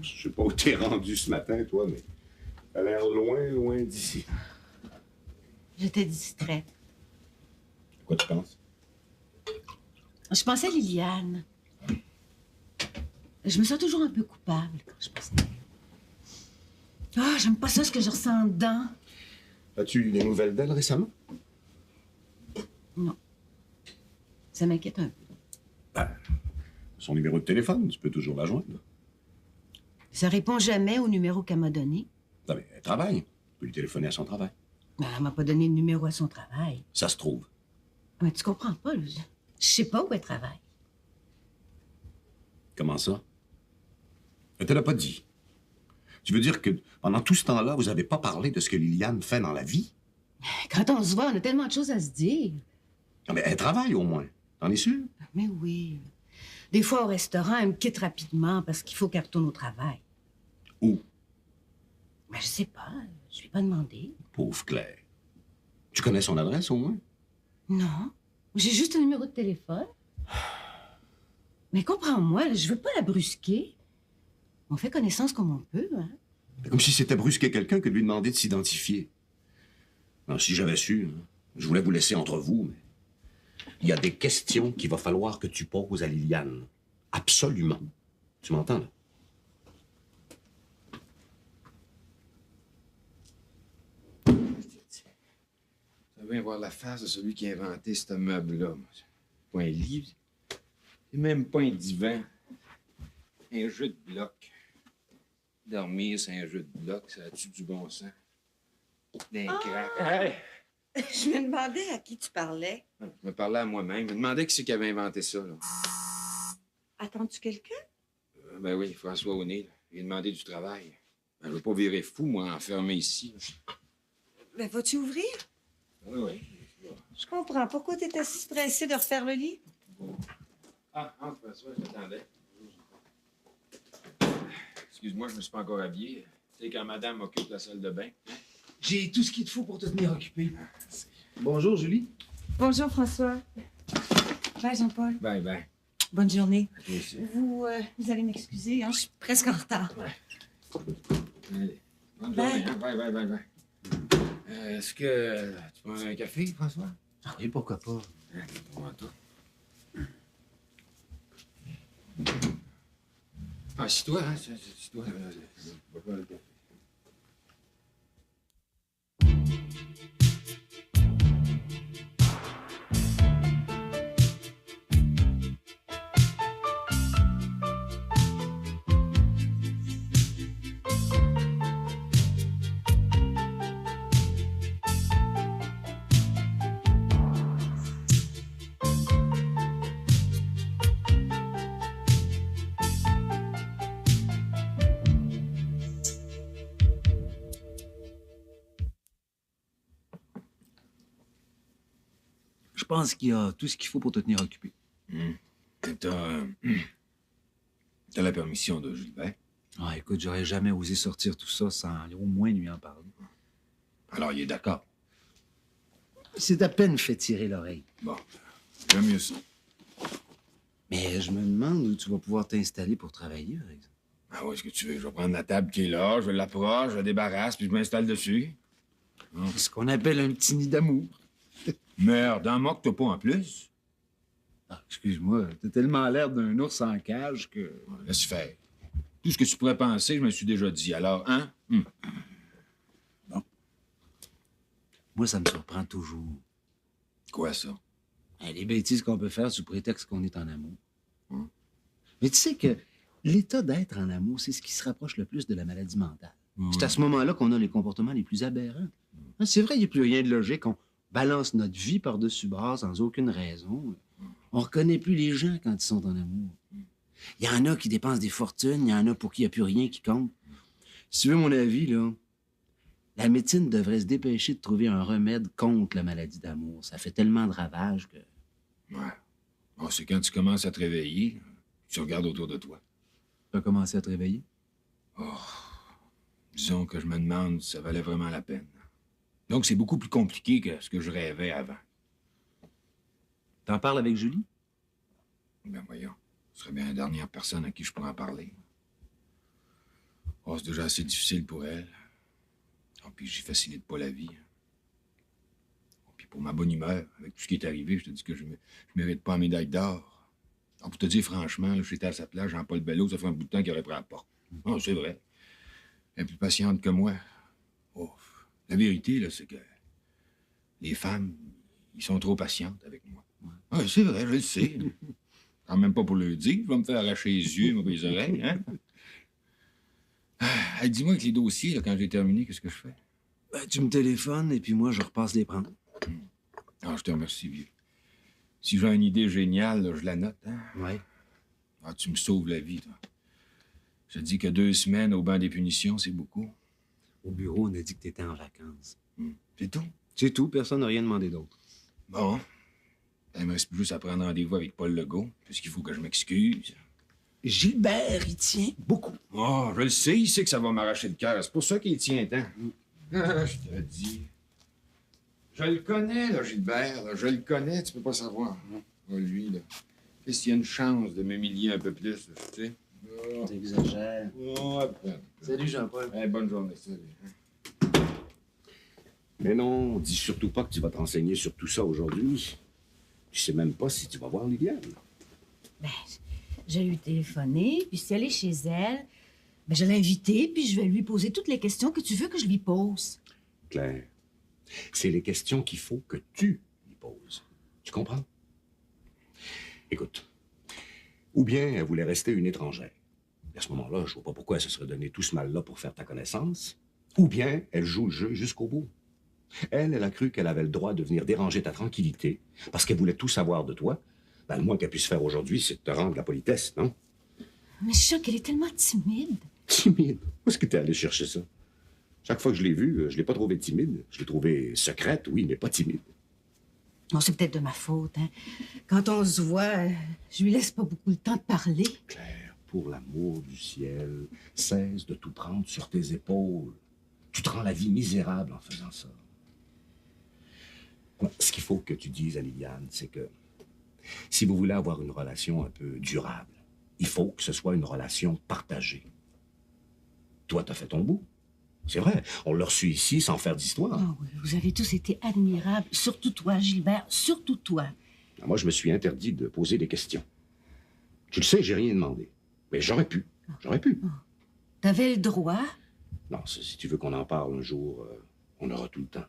Je sais pas où t'es rendu ce matin, toi, mais t'as l'air loin, loin d'ici. J'étais distraite. À quoi tu penses? Je pensais à Liliane. Je me sens toujours un peu coupable quand je pense à elle. Ah, j'aime pas ça, ce que je ressens dedans. As-tu eu des nouvelles d'elle récemment? Non. Ça m'inquiète un peu. Ben, son numéro de téléphone, tu peux toujours la joindre. Ça répond jamais au numéro qu'elle m'a donné. Non, mais elle travaille. Tu peux lui téléphoner à son travail. Ben, elle m'a pas donné de numéro à son travail. Ça se trouve. Mais tu comprends pas, là. Je sais pas où elle travaille. Comment ça? Elle te l'a pas dit. Tu veux dire que pendant tout ce temps-là, vous n'avez pas parlé de ce que Liliane fait dans la vie? Quand on se voit, on a tellement de choses à se dire. Non, mais elle travaille au moins. T'en es sûr? Mais oui. Des fois, au restaurant, elle me quitte rapidement parce qu'il faut qu'elle retourne au travail. Où? Ben, je sais pas. Je lui ai pas demandé. Pauvre Claire. Tu connais son adresse au moins? Non. J'ai juste un numéro de téléphone. Mais comprends-moi, là, je veux pas la brusquer. On fait connaissance comme on peut, hein. C'est comme si c'était brusquer quelqu'un que de lui demander de s'identifier. Non, si j'avais su, hein, je voulais vous laisser entre vous, mais il y a des questions qu'il va falloir que tu poses à Liliane. Absolument. Tu m'entends, là? Ça va bien voir la face de celui qui a inventé ce meuble-là. Pas un lit. C'est même pas un divan. Un jeu de blocs. Dormir, c'est un jeu de blocs. Ça a-tu du bon sens? D'un crack. Hey! Je me demandais à qui tu parlais. Je me parlais à moi-même. Je me demandais qui c'est qui avait inventé ça, là. Attends-tu quelqu'un? Ben oui, François Auné, là. Il a demandé du travail. Ben, je veux pas virer fou, moi, enfermé ici. Là. Ben, vas-tu ouvrir? Oui, oui. Je comprends. Pourquoi t'étais si pressé de refaire le lit? Ah, entre, François, je t'attendais. Excuse-moi, je me suis pas encore habillé. Tu sais, quand madame occupe la salle de bain. J'ai tout ce qu'il te faut pour te tenir occupé. Bonjour, Julie. Bonjour, François. Bye, Jean-Paul. Bye, bye. Bonne journée. Toi aussi. Vous allez m'excuser, hein, je suis presque en retard. Allez. Bonne Bye. journée, hein? Bye, bye, bye, bye. Est-ce que tu prends un café, François? Ah oui, pourquoi pas. Bon, toi. Ah, c'est toi, hein? C'est toi. Je vais prendre le café. Je pense qu'il y a tout ce qu'il faut pour te tenir occupé. T'as la permission de Gilbert? Ah, écoute, j'aurais jamais osé sortir tout ça sans au moins lui en parler. Alors, il est d'accord. C'est à peine fait tirer l'oreille. Bon, j'aime mieux ça. Mais je me demande où tu vas pouvoir t'installer pour travailler, par exemple. Ah ouais, ce que tu veux? Je vais prendre la table qui est là, je l'approche, je la débarrasse, puis je m'installe dessus. C'est ce qu'on appelle un petit nid d'amour. Merde, en moque-toi pas en plus. Ah, excuse-moi, t'as tellement l'air d'un ours en cage que... Laisse faire. Tout ce que tu pourrais penser, je me suis déjà dit. Alors, hein? Bon. Moi, ça me surprend toujours. Quoi, ça? Les bêtises qu'on peut faire sous prétexte qu'on est en amour. Mais tu sais que l'état d'être en amour, c'est ce qui se rapproche le plus de la maladie mentale. C'est à ce moment-là qu'on a les comportements les plus aberrants. C'est vrai, il n'y a plus rien de logique. On balance notre vie par-dessus bras sans aucune raison. On reconnaît plus les gens quand ils sont en amour. Il y en a qui dépensent des fortunes, il y en a pour qui il n'y a plus rien qui compte. Si tu veux mon avis, là, la médecine devrait se dépêcher de trouver un remède contre la maladie d'amour. Ça fait tellement de ravages que... Ouais. Bon, c'est quand tu commences à te réveiller, tu regardes autour de toi. Tu as commencé à te réveiller? Oh. Disons que je me demande si ça valait vraiment la peine. Donc, c'est beaucoup plus compliqué que ce que je rêvais avant. T'en parles avec Julie? Ben voyons, ce serait bien la dernière personne à qui je pourrais en parler. Oh, c'est déjà assez difficile pour elle. Oh, puis j'y facilite pas la vie. Oh, puis pour ma bonne humeur, avec tout ce qui est arrivé, je te dis que je mérite pas la médaille d'or. Oh, pour te dire franchement, là, j'étais à sa place, Jean-Paul Bello, ça fait un bout de temps qu'il aurait pris la porte. Oh, c'est vrai. Elle est plus patiente que moi. Oh, la vérité, là, c'est que les femmes, ils sont trop patientes avec moi. Ah, c'est vrai, je le sais. Quand même pas pour le dire, je vais me faire arracher les yeux, me les oreilles, hein? Ah, dis-moi avec les dossiers, là, quand j'ai terminé, qu'est-ce que je fais? Ben, tu me téléphones et puis moi, je repasse les prendre. Ah, je te remercie, vieux. Si j'ai une idée géniale, là, je la note, hein? Ouais. Ah, tu me sauves la vie, toi. Je te dis que 2 semaines au banc des punitions, c'est beaucoup. Au bureau, on a dit que t'étais en vacances. C'est tout? C'est tout, personne n'a rien demandé d'autre. Bon. Il me reste plus juste à prendre rendez-vous avec Paul Legault, puisqu'il faut que je m'excuse. Gilbert, il tient beaucoup. Oh, je le sais, il sait que ça va m'arracher le cœur. C'est pour ça qu'il tient tant. Ah, je te dis. Je le connais, là, Gilbert. Là. Je le connais, tu peux pas savoir. Oh, lui, là. Qu'est-ce qu'il y a une chance de m'humilier un peu plus, là, tu sais? Oh. T'exagères. Oh, après. Salut, Jean-Paul. Hey, bonne journée, salut. Mais non, dis surtout pas que tu vas te renseigner sur tout ça aujourd'hui. Je sais même pas si tu vas voir Liliane. Ben, je vais lui téléphoner, puis si elle est chez elle, ben, je vais l'inviter, puis je vais lui poser toutes les questions que tu veux que je lui pose. Claire, c'est les questions qu'il faut que tu lui poses. Tu comprends? Écoute, ou bien elle voulait rester une étrangère. À ce moment-là, je vois pas pourquoi elle se serait donné tout ce mal-là pour faire ta connaissance. Ou bien elle joue le jeu jusqu'au bout. Elle a cru qu'elle avait le droit de venir déranger ta tranquillité parce qu'elle voulait tout savoir de toi. Ben, le moins qu'elle puisse faire aujourd'hui, c'est de te rendre la politesse, non? Mais je sens qu'elle est tellement timide. Timide? Où est-ce que t'es allé chercher ça? Chaque fois que je l'ai vue, je l'ai pas trouvée timide. Je l'ai trouvée secrète, oui, mais pas timide. Bon, c'est peut-être de ma faute, hein. Quand on se voit, je lui laisse pas beaucoup le temps de parler. Claire, pour l'amour du ciel, cesse de tout prendre sur tes épaules. Tu te rends la vie misérable en faisant ça. Ce qu'il faut que tu dises à Liliane, c'est que si vous voulez avoir une relation un peu durable, il faut que ce soit une relation partagée. Toi, t'as fait ton bout. C'est vrai, on l'a reçu ici sans faire d'histoire. Oh oui, vous avez tous été admirables. Surtout toi, Gilbert, surtout toi. Moi, je me suis interdit de poser des questions. Tu le sais, j'ai rien demandé. Mais j'aurais pu. J'aurais pu. T'avais le droit. Non, si tu veux qu'on en parle un jour, on aura tout le temps.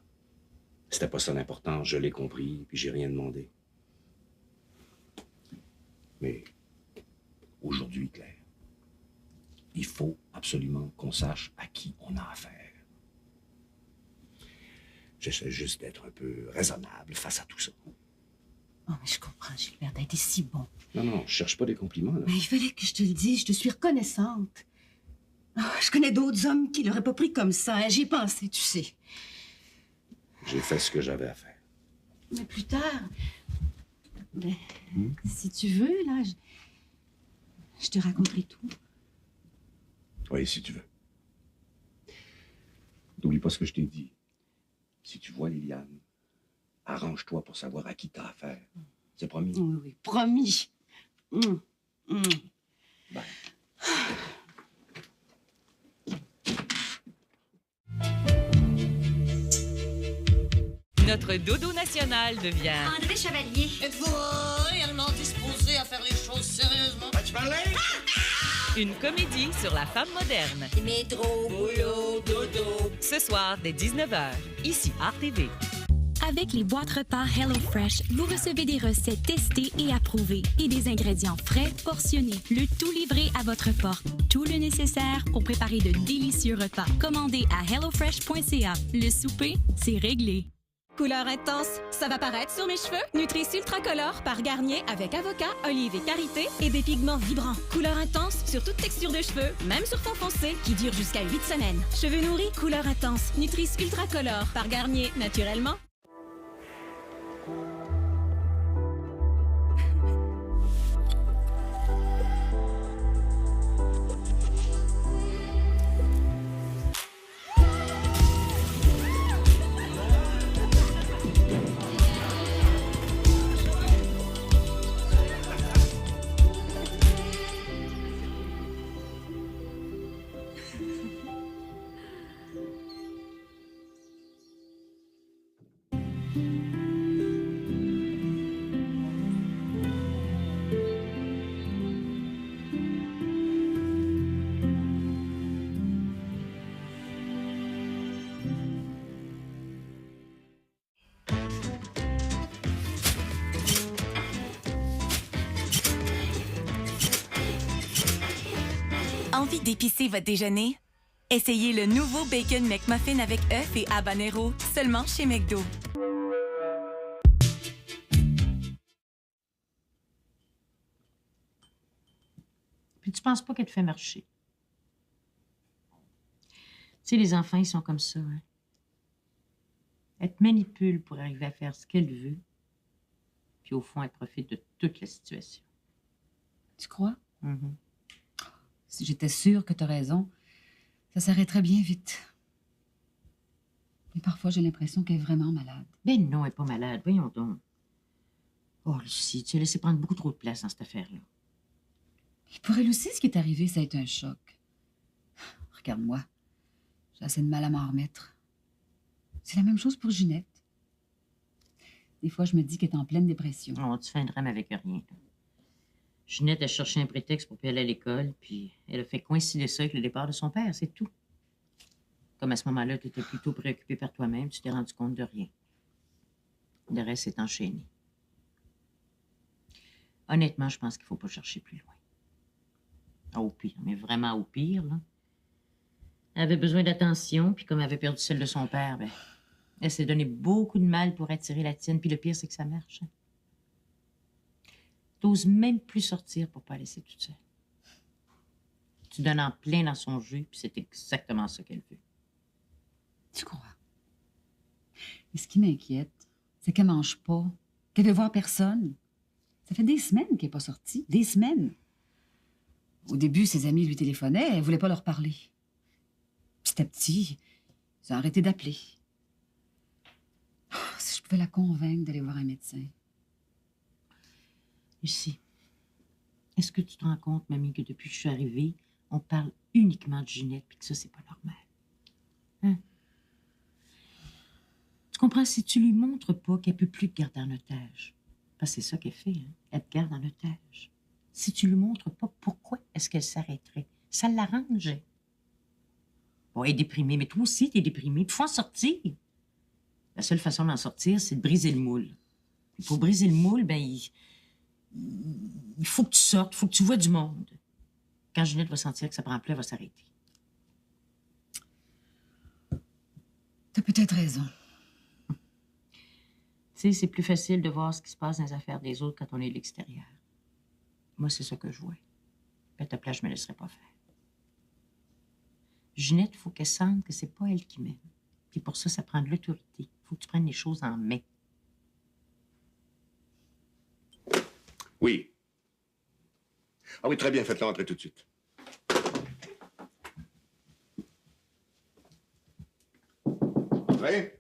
C'était pas ça l'important, je l'ai compris, puis j'ai rien demandé. Mais aujourd'hui, Claire, il faut absolument qu'on sache à qui on a affaire. J'essaie juste d'être un peu raisonnable face à tout ça. Oh, mais je comprends, Gilbert, t'as été si bon. Non, je cherche pas des compliments, là. Mais il fallait que je te le dise, je te suis reconnaissante. Oh, je connais d'autres hommes qui l'auraient pas pris comme ça, hein. J'y ai pensé, tu sais. J'ai fait ce que j'avais à faire. Mais plus tard, ben, si tu veux, là, je te raconterai tout. Oui, si tu veux. N'oublie pas ce que je t'ai dit. Si tu vois Liliane, arrange-toi pour savoir à qui t'as affaire. C'est promis? Oui, oui, promis. Bye. Notre dodo national devient André Chevalier. Êtes-vous réellement disposé à faire les choses sérieusement? Tu parlais? une comédie sur la femme moderne. Métro, boulot, dodo. Ce soir, dès 19h, ici, RTV. Avec les boîtes repas HelloFresh, vous recevez des recettes testées et approuvées et des ingrédients frais portionnés. Le tout livré à votre porte. Tout le nécessaire pour préparer de délicieux repas. Commandez à hellofresh.ca. Le souper, c'est réglé. Couleur intense, ça va paraître sur mes cheveux. Nutris Ultracolor par Garnier avec avocat, olive et karité et des pigments vibrants. Couleur intense sur toute texture de cheveux, même sur fond foncé, qui dure jusqu'à 8 semaines. Cheveux nourris, couleur intense. Nutris Ultracolor par Garnier, naturellement. d'épicer votre déjeuner? Essayez le nouveau Bacon McMuffin avec œuf et habanero, seulement chez McDo. Puis tu penses pas qu'elle te fait marcher. Tu sais, les enfants, ils sont comme ça, hein. Elle te manipule pour arriver à faire ce qu'elle veut. Puis au fond, elle profite de toute la situation. Tu crois? Mm-hmm. Si j'étais sûre que t'as raison, ça s'arrêterait bien vite. Mais parfois, j'ai l'impression qu'elle est vraiment malade. Ben non, elle n'est pas malade. Voyons donc. Oh, Lucie, tu as laissé prendre beaucoup trop de place dans cette affaire-là. Et pour elle aussi, ce qui est arrivé, ça a été un choc. Regarde-moi. J'ai assez de mal à m'en remettre. C'est la même chose pour Ginette. Des fois, je me dis qu'elle est en pleine dépression. Oh, tu fais un drame avec rien. Là. Ginette a cherché un prétexte pour plus aller à l'école, puis elle a fait coïncider ça avec le départ de son père, c'est tout. Comme à ce moment-là, tu étais plutôt préoccupé par toi-même, tu t'es rendu compte de rien. Le reste s'est enchaîné. Honnêtement, je pense qu'il faut pas chercher plus loin. Au pire, mais vraiment au pire, là. Elle avait besoin d'attention, puis comme elle avait perdu celle de son père, ben, elle s'est donné beaucoup de mal pour attirer la tienne, puis le pire, c'est que ça marche. Hein. T'oses même plus sortir pour pas la laisser toute seule. Tu donnes en plein dans son jeu, puis c'est exactement ça qu'elle veut. Tu crois? Et ce qui m'inquiète, c'est qu'elle mange pas, qu'elle veut voir personne. Ça fait des semaines qu'elle n'est pas sortie. Des semaines. Au début, ses amis lui téléphonaient, elle voulait pas leur parler. Petit à petit, ils ont arrêté d'appeler. Oh, si je pouvais la convaincre d'aller voir un médecin. Lucie, est-ce que tu te rends compte, mamie, que depuis que je suis arrivée, on parle uniquement de Ginette, puis que ça, c'est pas normal? Hein? Tu comprends? Si tu lui montres pas qu'elle peut plus te garder en otage, parce que c'est ça qu'elle fait, hein? Elle te garde en otage. Si tu lui montres pas, pourquoi est-ce qu'elle s'arrêterait? Ça l'arrangeait. Bon, elle est déprimée, mais toi aussi, t'es déprimée. Il faut en sortir. La seule façon d'en sortir, c'est de briser le moule. Et pour briser le moule, ben, il faut que tu sortes, il faut que tu vois du monde. Quand Ginette va sentir que ça prend plus, elle va s'arrêter. T'as peut-être raison. Tu sais, c'est plus facile de voir ce qui se passe dans les affaires des autres quand on est de l'extérieur. Moi, c'est ça que je vois. Puis à ta place, je me laisserai pas faire. Ginette, il faut qu'elle sente que c'est pas elle qui m'aime. Puis pour ça, ça prend de l'autorité. Il faut que tu prennes les choses en main. Oui. Ah oui, très bien, faites-la entrer tout de suite. Entrez.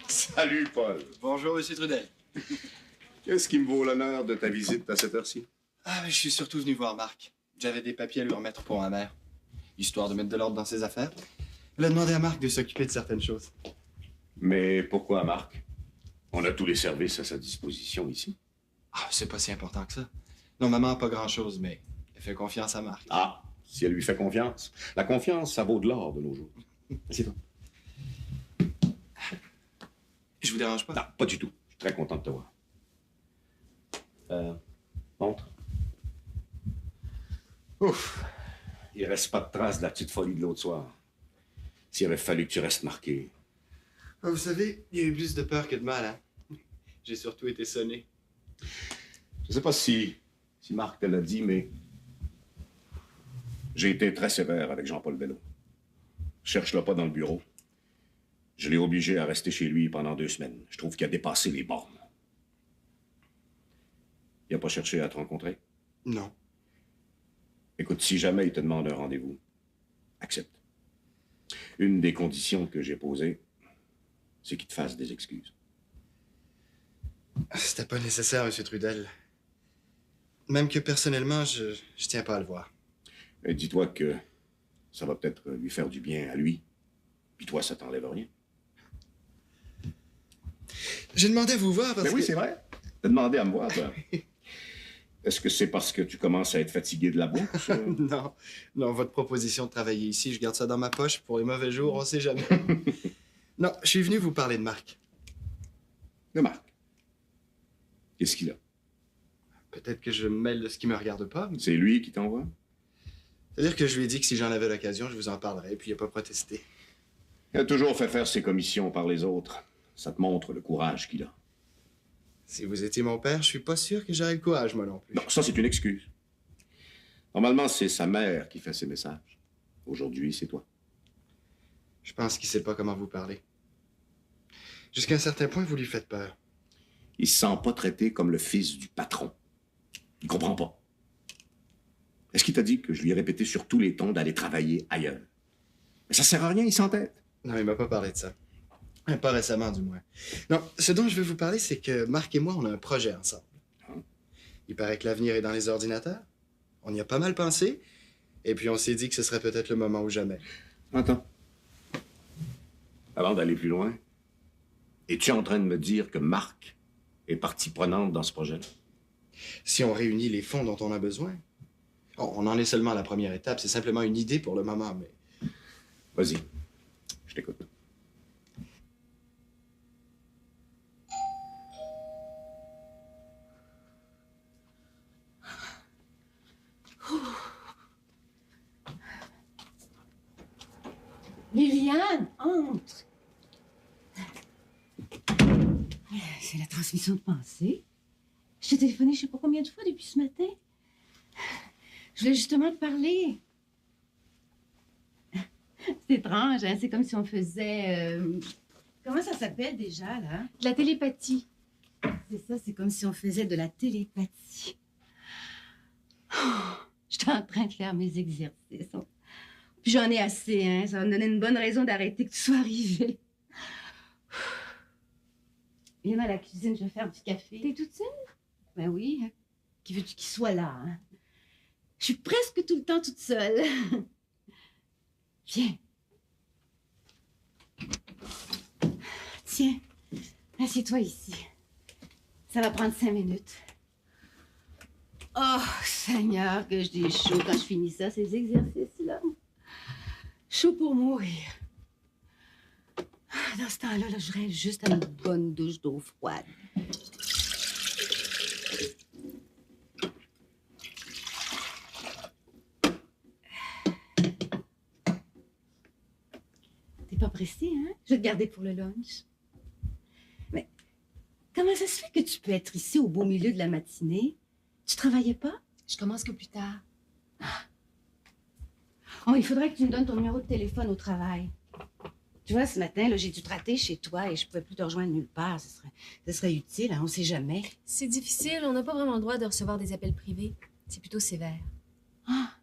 Salut, Paul. Bonjour, Monsieur Trudel. Qu'est-ce qui me vaut l'honneur de ta visite à cette heure-ci? Ah, mais je suis surtout venu voir Marc. J'avais des papiers à lui remettre pour ma mère, histoire de mettre de l'ordre dans ses affaires. Elle a demandé à Marc de s'occuper de certaines choses. Mais pourquoi Marc? On a tous les services à sa disposition ici. Ah, c'est pas si important que ça. Non, maman a pas grand-chose, mais elle fait confiance à Marc. Ah, si elle lui fait confiance. La confiance, ça vaut de l'or de nos jours. Assieds-toi. Je vous dérange pas? Non, pas du tout. Je suis très content de te voir. Montre. Ouf. Il reste pas de traces de la petite folie de l'autre soir. S'il avait fallu que tu restes marqué. Ah, vous savez, il y a eu plus de peur que de mal, hein? J'ai surtout été sonné. Je sais pas si Marc te l'a dit, mais j'ai été très sévère avec Jean-Paul Bello. Cherche-le pas dans le bureau. Je l'ai obligé à rester chez lui pendant 2 semaines. Je trouve qu'il a dépassé les bornes. Il n'a pas cherché à te rencontrer? Non. Écoute, si jamais il te demande un rendez-vous, accepte. Une des conditions que j'ai posées, c'est qu'il te fasse des excuses. C'était pas nécessaire, Monsieur Trudel. Même que personnellement, je tiens pas à le voir. Et dis-toi que ça va peut-être lui faire du bien à lui. Puis toi, ça t'enlève rien. J'ai demandé à vous voir parce que... Oui, c'est vrai. T'as demandé à me voir, toi. Est-ce que c'est parce que tu commences à être fatigué de la bourse? Non. Non, votre proposition de travailler ici, je garde ça dans ma poche pour les mauvais jours, on sait jamais. Non, je suis venu vous parler de Marc. De Marc? Qu'est-ce qu'il a? Peut-être que je me mêle de ce qui me regarde pas. Mais... C'est lui qui t'envoie? C'est-à-dire que je lui ai dit que si j'en avais l'occasion, je vous en parlerais, puis il n'a pas protesté. Il a toujours fait faire ses commissions par les autres. Ça te montre le courage qu'il a. Si vous étiez mon père, je suis pas sûr que j'aurais le courage, moi non plus. Non, ça, c'est une excuse. Normalement, c'est sa mère qui fait ses messages. Aujourd'hui, c'est toi. Je pense qu'il sait pas comment vous parler. Jusqu'à un certain point, vous lui faites peur. Il se sent pas traité comme le fils du patron. Il comprend pas. Est-ce qu'il t'a dit que je lui ai répété sur tous les tons d'aller travailler ailleurs? Mais ça sert à rien, il s'entête. Non, il m'a pas parlé de ça. Pas récemment, du moins. Non, ce dont je veux vous parler, c'est que Marc et moi, on a un projet ensemble. Il paraît que l'avenir est dans les ordinateurs. On y a pas mal pensé. Et puis, on s'est dit que ce serait peut-être le moment ou jamais. Attends. Avant d'aller plus loin, es-tu en train de me dire que Marc est partie prenante dans ce projet-là? Si on réunit les fonds dont on a besoin. On en est seulement à la première étape. C'est simplement une idée pour le moment, mais... Vas-y, je t'écoute. Liliane, entre! C'est la transmission de pensée. Je t'ai téléphoné je sais pas combien de fois depuis ce matin. Je voulais justement te parler. C'est étrange, hein? C'est comme si on faisait... Comment ça s'appelle déjà, là? De la télépathie. C'est ça, c'est comme si on faisait de la télépathie. Oh, j'étais en train de faire mes exercices. Puis j'en ai assez, hein? Ça va me donner une bonne raison d'arrêter que tu sois arrivé. Viens à la cuisine, je vais faire du café. T'es toute seule? Ben oui. Hein? Qui veux-tu qu'il soit là, hein? Je suis presque tout le temps toute seule. Viens. Tiens, assieds-toi ici. Ça va prendre 5 minutes. Oh, Seigneur, que je dis chaud quand je finis ça, ces exercices-là. Chaud pour mourir. Dans ce temps-là, là, je rêve juste à une bonne douche d'eau froide. T'es pas pressé, hein? Je vais te garder pour le lunch. Mais comment ça se fait que tu peux être ici au beau milieu de la matinée? Tu travaillais pas? Je commence que plus tard. Oh, il faudrait que tu me donnes ton numéro de téléphone au travail. Tu vois, ce matin, là, j'ai dû te rater chez toi et je pouvais plus te rejoindre nulle part. Ce serait utile, hein? On sait jamais. C'est difficile, on n'a pas vraiment le droit de recevoir des appels privés. C'est plutôt sévère. Ah,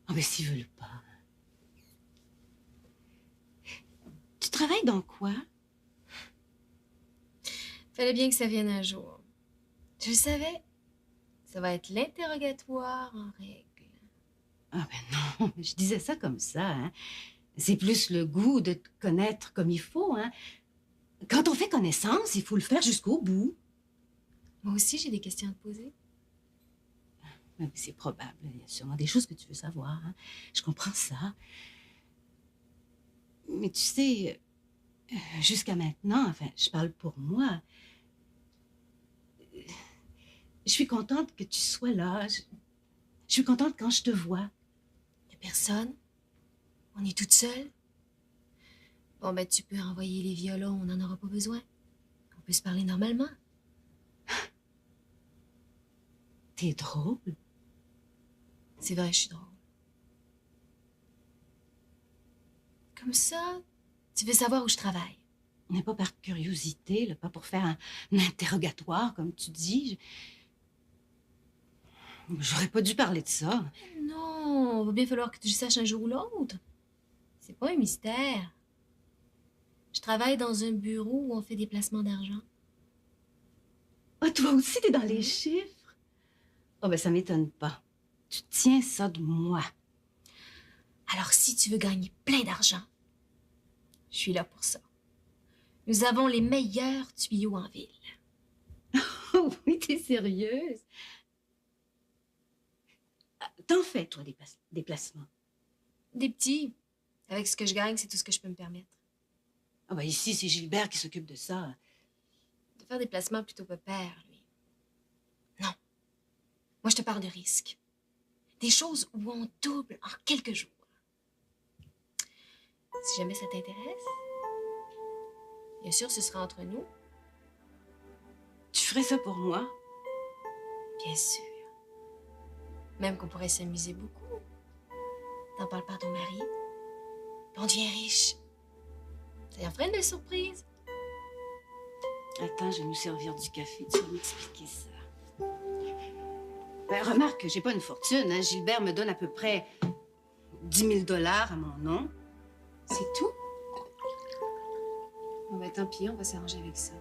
oh, mais s'ils veulent pas. Tu travailles dans quoi? Fallait bien que ça vienne un jour. Je le savais. Ça va être l'interrogatoire en règle. Ah ben non, je disais ça comme ça, hein. C'est plus le goût de te connaître comme il faut, hein. Quand on fait connaissance, il faut le faire jusqu'au bout. Moi aussi, j'ai des questions à te poser. Mais c'est probable, il y a sûrement des choses que tu veux savoir, hein. Je comprends ça. Mais tu sais, jusqu'à maintenant, enfin, je parle pour moi. Je suis contente que tu sois là. Je suis contente quand je te vois. Il n'y a personne? On est toutes seules? Bon, ben, tu peux renvoyer les violons, on n'en aura pas besoin. On peut se parler normalement. T'es drôle. C'est vrai, je suis drôle. Comme ça, tu veux savoir où je travaille? Mais pas par curiosité, là, pas pour faire un interrogatoire, comme tu dis. J'aurais pas dû parler de ça. Non, va bien falloir que tu saches un jour ou l'autre. C'est pas un mystère. Je travaille dans un bureau où on fait des placements d'argent. Ah, toi aussi, t'es dans les chiffres? Oh, ben ça m'étonne pas. Tu tiens ça de moi. Alors, si tu veux gagner plein d'argent, je suis là pour ça. Nous avons les meilleurs tuyaux en ville. Oh oui, t'es sérieuse? T'en fais, toi, des placements? Des petits. Avec ce que je gagne, c'est tout ce que je peux me permettre. Ah ben ici, c'est Gilbert qui s'occupe de ça. De faire des placements plutôt pépères, lui. Non. Moi, je te parle de risque. Des choses où on double en quelques jours. Si jamais ça t'intéresse, bien sûr, ce sera entre nous. Tu ferais ça pour moi? Bien sûr. Même qu'on pourrait s'amuser beaucoup. T'en parles pas à ton mari. Puis on devient riche. Ça y en ferait une belle surprise. Attends, je vais nous servir du café. Tu vas m'expliquer ça. Ben, remarque, j'ai pas une fortune. Hein. Gilbert me donne à peu près 10 000 $ à mon nom. C'est tout? Bon, ben, tant pis, on va s'arranger avec ça.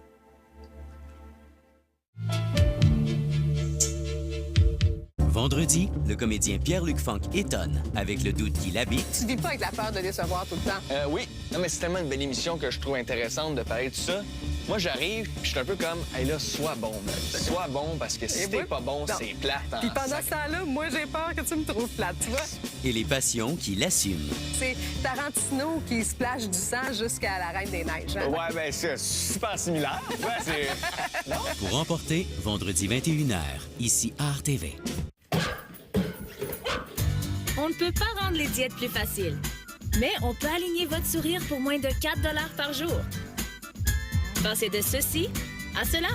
Vendredi, le comédien Pierre-Luc Funk étonne avec le doute qui l'habite. Tu vis pas avec la peur de décevoir tout le temps? Oui. Non, mais c'est tellement une belle émission que je trouve intéressante de parler de ça. Moi, j'arrive, puis je suis un peu comme, hey, là, sois bon, man. Sois bon, parce que si t'es pas bon, c'est plate. Puis pendant ce temps-là, moi, j'ai peur que tu me trouves plate, tu vois? Et les passions qui l'assument. C'est Tarantino qui splash du sang jusqu'à la Reine des Neiges. Hein? Ouais, ben c'est super similaire. Ouais, c'est... Non? Pour remporter, vendredi 21h, ici à RTV. On ne peut pas rendre les diètes plus faciles, mais on peut aligner votre sourire pour moins de 4 $ par jour. Passez de ceci à cela.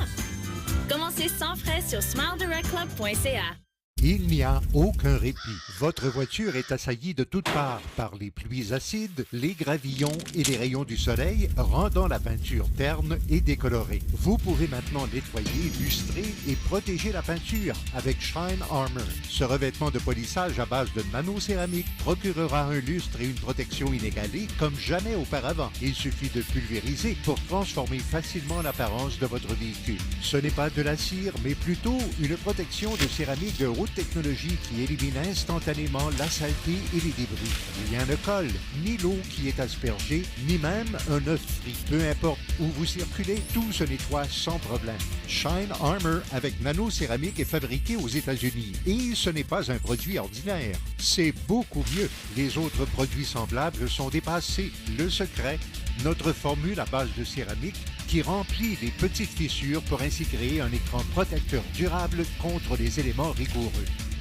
Commencez sans frais sur SmileDirectClub.ca. Il n'y a aucun répit. Votre voiture est assaillie de toutes parts par les pluies acides, les gravillons et les rayons du soleil, rendant la peinture terne et décolorée. Vous pouvez maintenant nettoyer, lustrer et protéger la peinture avec Shine Armor. Ce revêtement de polissage à base de nanocéramique procurera un lustre et une protection inégalée comme jamais auparavant. Il suffit de pulvériser pour transformer facilement l'apparence de votre véhicule. Ce n'est pas de la cire, mais plutôt une protection de céramique de haute technologie qui élimine instantanément la saleté et les débris. Rien ne colle, ni l'eau qui est aspergée, ni même un œuf frit. Peu importe où vous circulez, tout se nettoie sans problème. Shine Armor avec nanocéramique est fabriqué aux États-Unis. Et ce n'est pas un produit ordinaire. C'est beaucoup mieux. Les autres produits semblables sont dépassés. Le secret, notre formule à base de céramique qui remplit les petites fissures pour ainsi créer un écran protecteur durable contre les éléments rigoureux.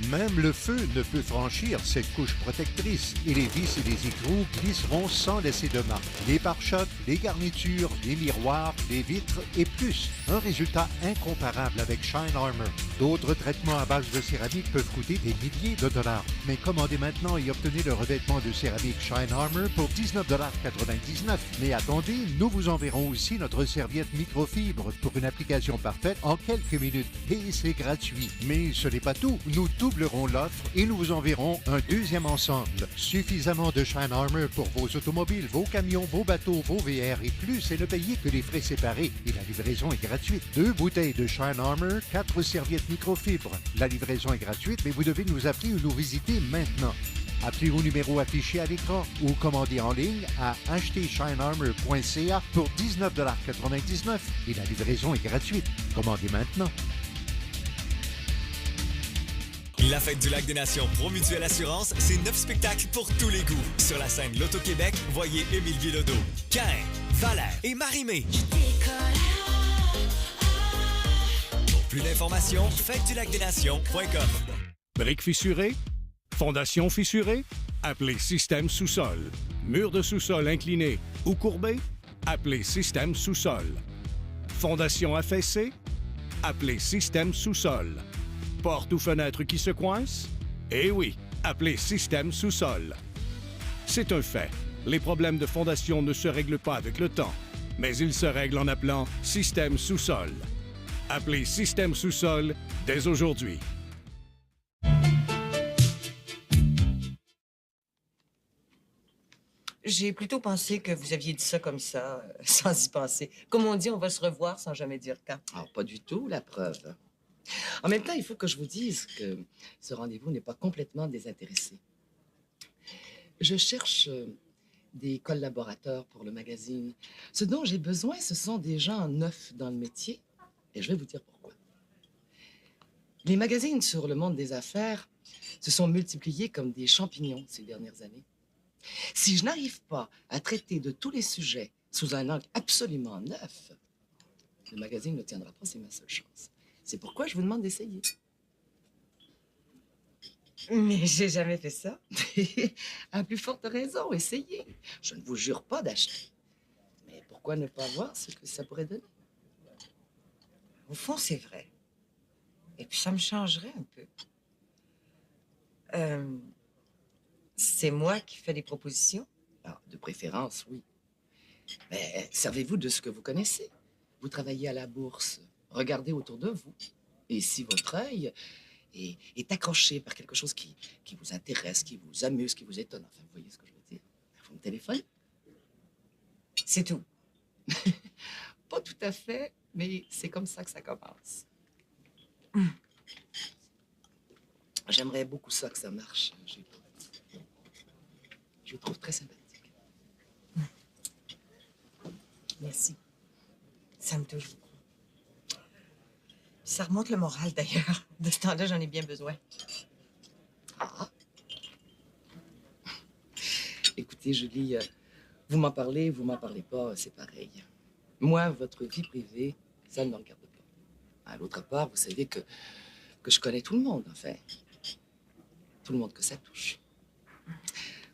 Même le feu ne peut franchir cette couche protectrice et les vis et les écrous glisseront sans laisser de marque. Les pare-chocs, les garnitures, les miroirs, les vitres et plus. Un résultat incomparable avec Shine Armor. D'autres traitements à base de céramique peuvent coûter des milliers de dollars. Mais commandez maintenant et obtenez le revêtement de céramique Shine Armor pour 19,99 $. Mais attendez, nous vous enverrons aussi notre serviette microfibre pour une application parfaite en quelques minutes. Et c'est gratuit. Mais ce n'est pas tout. Nous doublerons l'offre et nous vous enverrons un deuxième ensemble. Suffisamment de Shine Armor pour vos automobiles, vos camions, vos bateaux, vos VR et plus, et ne payez que les frais séparés. Et la livraison est gratuite. 2 bouteilles de Shine Armor, 4 serviettes microfibres. La livraison est gratuite, mais vous devez nous appeler ou nous visiter maintenant. Appelez au numéro affiché à l'écran ou commandez en ligne à achetezshinearmor.ca pour 19,99 $ et la livraison est gratuite. Commandez maintenant. La Fête du Lac des Nations Pro Mutuelle Assurance, c'est 9 spectacles pour tous les goûts. Sur la scène Loto-Québec, voyez Émile Bilodeau, Caïn, Valère et Marie-Mé. Pour plus d'informations, fêtedulacdesnations.com. Briques fissurées? Fondation fissurée? Appelez Système Sous-Sol. Mur de sous-sol incliné ou courbé? Appelez Système Sous-Sol. Fondation affaissée? Appelez Système Sous-Sol. Porte ou fenêtre qui se coince? Eh oui, appelez Système Sous-Sol. C'est un fait. Les problèmes de fondation ne se règlent pas avec le temps, mais ils se règlent en appelant Système Sous-Sol. Appelez Système Sous-Sol dès aujourd'hui. J'ai plutôt pensé que vous aviez dit ça comme ça, sans y penser. Comme on dit, on va se revoir sans jamais dire quand. Ah, pas du tout, la preuve. En même temps, il faut que je vous dise que ce rendez-vous n'est pas complètement désintéressé. Je cherche des collaborateurs pour le magazine. Ce dont j'ai besoin, ce sont des gens neufs dans le métier, et je vais vous dire pourquoi. Les magazines sur le monde des affaires se sont multipliés comme des champignons ces dernières années. Si je n'arrive pas à traiter de tous les sujets sous un angle absolument neuf, le magazine ne tiendra pas, c'est ma seule chance. C'est pourquoi je vous demande d'essayer. Mais j'ai jamais fait ça. À plus forte raison, essayez. Je ne vous jure pas d'acheter. Mais pourquoi ne pas voir ce que ça pourrait donner? Au fond, c'est vrai. Et puis, ça me changerait un peu. C'est moi qui fais des propositions? Ah, de préférence, oui. Mais servez-vous de ce que vous connaissez. Vous travaillez à la bourse. Regardez autour de vous. Et si votre œil est accroché par quelque chose qui vous intéresse, qui vous amuse, qui vous étonne, enfin, vous voyez ce que je veux dire, vous me téléphonez. C'est tout. Pas tout à fait, mais c'est comme ça que ça commence. J'aimerais beaucoup ça que ça marche. Je vous trouve très sympathique. Merci. Ça me touche beaucoup. Ça remonte le moral, d'ailleurs. De ce temps-là, j'en ai bien besoin. Ah. Écoutez, Julie, vous m'en parlez, vous m'en parlez pas, c'est pareil. Moi, votre vie privée, ça ne me regarde pas. À l'autre part, vous savez que je connais tout le monde, enfin. Tout le monde que ça touche.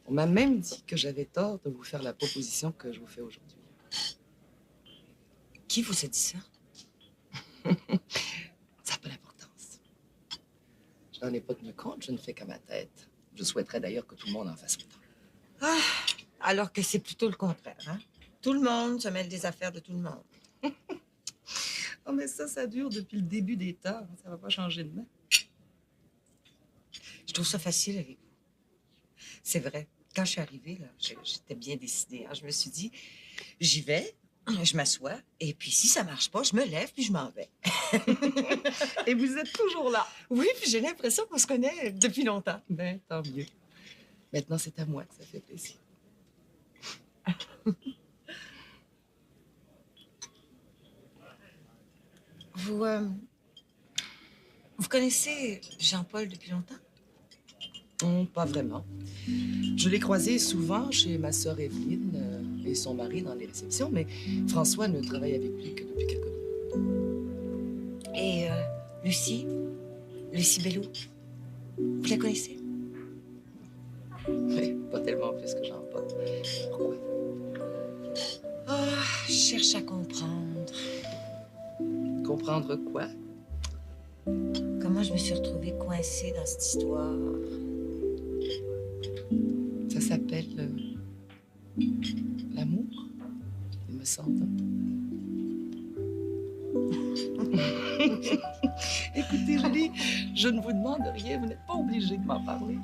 On m'a même dit que j'avais tort de vous faire la proposition que je vous fais aujourd'hui. Qui vous a dit ça? Ça n'a pas d'importance. Je n'en ai pas tenu compte, je ne fais qu'à ma tête. Je souhaiterais d'ailleurs que tout le monde en fasse autant. Ah, alors que c'est plutôt le contraire, hein? Tout le monde se mêle des affaires de tout le monde. Oh, mais ça dure depuis le début des temps. Ça va pas changer demain. Je trouve ça facile avec vous. C'est vrai. Quand je suis arrivée, là, j'étais bien décidée. Hein. Je me suis dit, j'y vais, je m'assois, et puis si ça marche pas, je me lève puis je m'en vais. Et vous êtes toujours là. Oui, puis j'ai l'impression qu'on se connaît depuis longtemps. Ben, tant mieux. Maintenant, c'est à moi que ça fait plaisir. Vous connaissez Jean-Paul depuis longtemps? Pas vraiment. Je l'ai croisé souvent chez ma sœur Evelyne et son mari dans les réceptions, mais François ne travaille avec lui que depuis quelques mois. Et Lucie Bellou, vous la connaissez? Oui, pas tellement plus que Jean-Paul. Pourquoi? Ah, je cherche à comprendre. Comprendre quoi? Comment je me suis retrouvée coincée dans cette histoire? Ça s'appelle l'amour, il me semble. Écoutez, Julie, je ne vous demande rien, vous n'êtes pas obligée de m'en parler.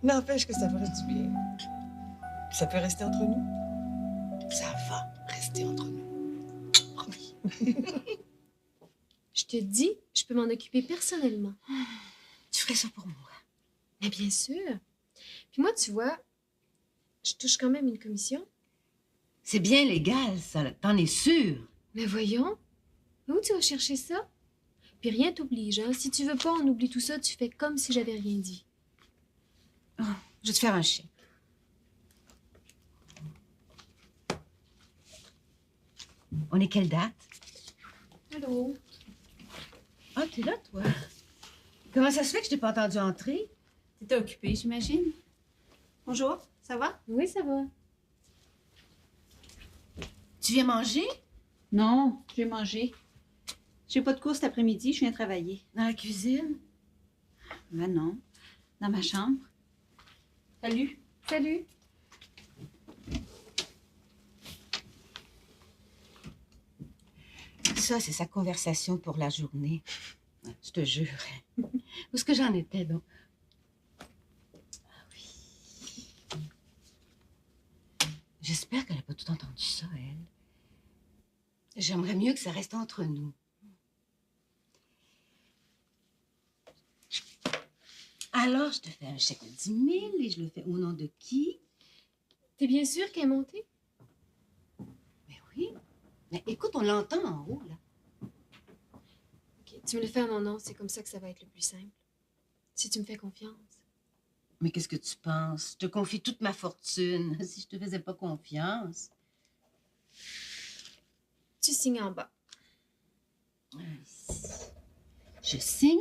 N'empêche que ça ferait du bien. Ça peut rester entre nous? Ça va rester entre nous. Promis. Je te dis, je peux m'en occuper personnellement. Tu ferais ça pour moi? Mais bien sûr. Puis moi, tu vois, je touche quand même une commission. C'est bien légal, ça. T'en es sûre? Mais voyons. Où tu vas chercher ça? Puis rien t'oblige, hein. Si tu veux pas, on oublie tout ça, tu fais comme si j'avais rien dit. Oh, je vais te faire un chèque. On est quelle date? Allô? Ah, t'es là, toi? Comment ça se fait que je t'ai pas entendu entrer? T'étais occupée, j'imagine. Bonjour, ça va? Oui, ça va. Tu viens manger? Non, je vais manger. J'ai pas de cours cet après-midi, je viens travailler. Dans la cuisine? Ben non, dans ma chambre. Salut. Salut. Ça, c'est sa conversation pour la journée. Je te jure. Où est-ce que j'en étais, donc? Ah oui. J'espère qu'elle n'a pas tout entendu ça, elle. J'aimerais mieux que ça reste entre nous. Alors, je te fais un chèque de 10 000 et je le fais au nom de qui? T'es bien sûre qu'elle est montée? Mais oui. Mais écoute, on l'entend en haut, là. OK, tu me le fais à mon nom, c'est comme ça que ça va être le plus simple. Si tu me fais confiance. Mais qu'est-ce que tu penses? Je te confie toute ma fortune. Si je te faisais pas confiance. Tu signes en bas. Je signe.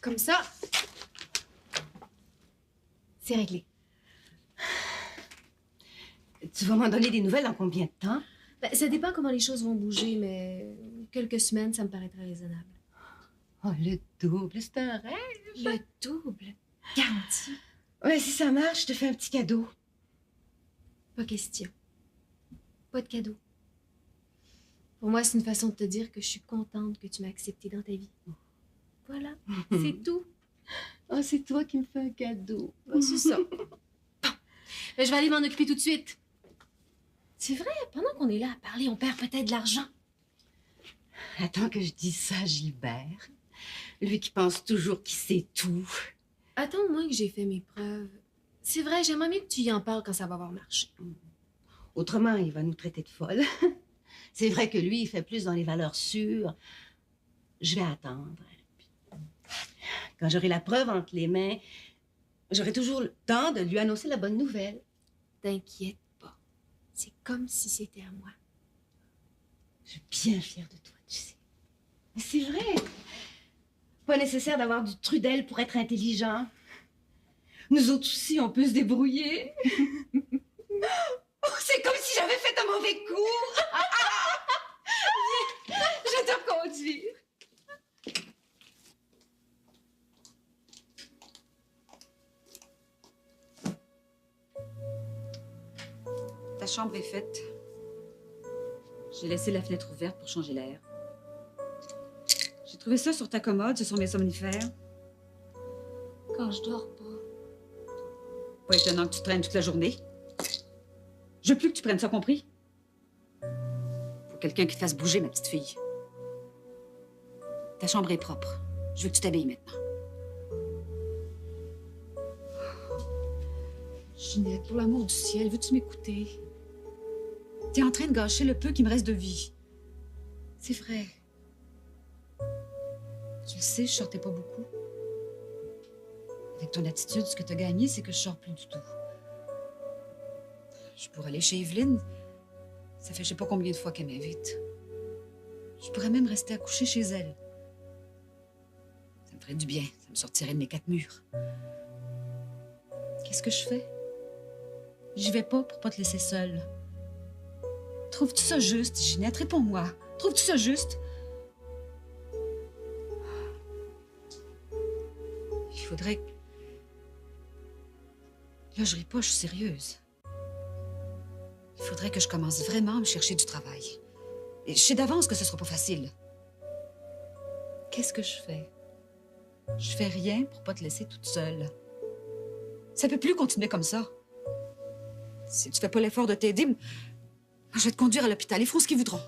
Comme ça, c'est réglé. Tu vas m'en donner des nouvelles en combien de temps? Ben, ça dépend comment les choses vont bouger, mais quelques semaines, ça me paraîtrait raisonnable. Oh, le double, c'est un rêve. Le double? Garanti. Ouais, si ça marche, je te fais un petit cadeau. Pas question. Pas de cadeau. Pour moi, c'est une façon de te dire que je suis contente que tu m'as acceptée dans ta vie. Voilà, c'est tout. Oh, c'est toi qui me fais un cadeau. Oh, c'est ça. Bon, ben, je vais aller m'en occuper tout de suite. C'est vrai, pendant qu'on est là à parler, on perd peut-être de l'argent. Attends que je dise ça à Gilbert. Lui qui pense toujours qu'il sait tout. Attends au moins que j'ai fait mes preuves. C'est vrai, j'aimerais mieux que tu y en parles quand ça va avoir marché. Autrement, il va nous traiter de folles. C'est vrai que lui, il fait plus dans les valeurs sûres. Je vais attendre. Quand j'aurai la preuve entre les mains, j'aurai toujours le temps de lui annoncer la bonne nouvelle. T'inquiète pas. C'est comme si c'était à moi. Je suis bien fière de toi, tu sais. Mais c'est vrai. Pas nécessaire d'avoir du Trudel pour être intelligent. Nous autres aussi, on peut se débrouiller. Oh, c'est comme si j'avais fait un mauvais coup. Viens, je vais te conduire. Ta chambre est faite. J'ai laissé la fenêtre ouverte pour changer l'air. J'ai trouvé ça sur ta commode, ce sont mes somnifères. Quand je dors pas. Pas étonnant que tu traînes toute la journée. Je veux plus que tu prennes ça, compris? Faut quelqu'un qui te fasse bouger, ma petite fille. Ta chambre est propre. Je veux que tu t'habilles maintenant. Ginette, pour l'amour du ciel, veux-tu m'écouter? T'es en train de gâcher le peu qui me reste de vie. C'est vrai. Tu le sais, je sortais pas beaucoup. Avec ton attitude, ce que t'as gagné, c'est que je sors plus du tout. Je pourrais aller chez Evelyne. Ça fait je sais pas combien de fois qu'elle m'invite. Je pourrais même rester à coucher chez elle. Ça me ferait du bien. Ça me sortirait de mes 4 murs. Qu'est-ce que je fais? J'y vais pas pour pas te laisser seule. Trouves-tu ça juste, Ginette? Réponds-moi. Trouves-tu ça juste? Il faudrait que... Là, je ris pas, je suis sérieuse. Il faudrait que je commence vraiment à me chercher du travail. Et je sais d'avance que ce sera pas facile. Qu'est-ce que je fais? Je fais rien pour pas te laisser toute seule. Ça peut plus continuer comme ça. Si tu fais pas l'effort de t'aider, je vais te conduire à l'hôpital. Ils feront ce qu'ils voudront.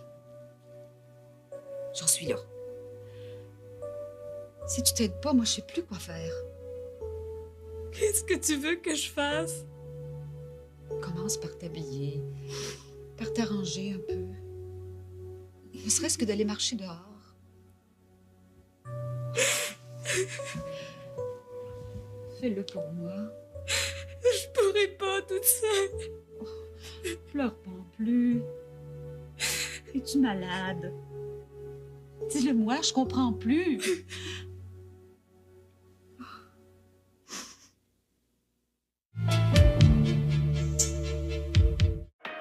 J'en suis là. Si tu t'aides pas, moi, je sais plus quoi faire. Qu'est-ce que tu veux que je fasse? Commence par t'habiller, par t'arranger un peu. Ne serait-ce que d'aller marcher dehors. Fais-le pour moi. Je pourrais pas toute seule. Oh, pleure pas plus. Es-tu malade? Dis-le-moi, je comprends plus.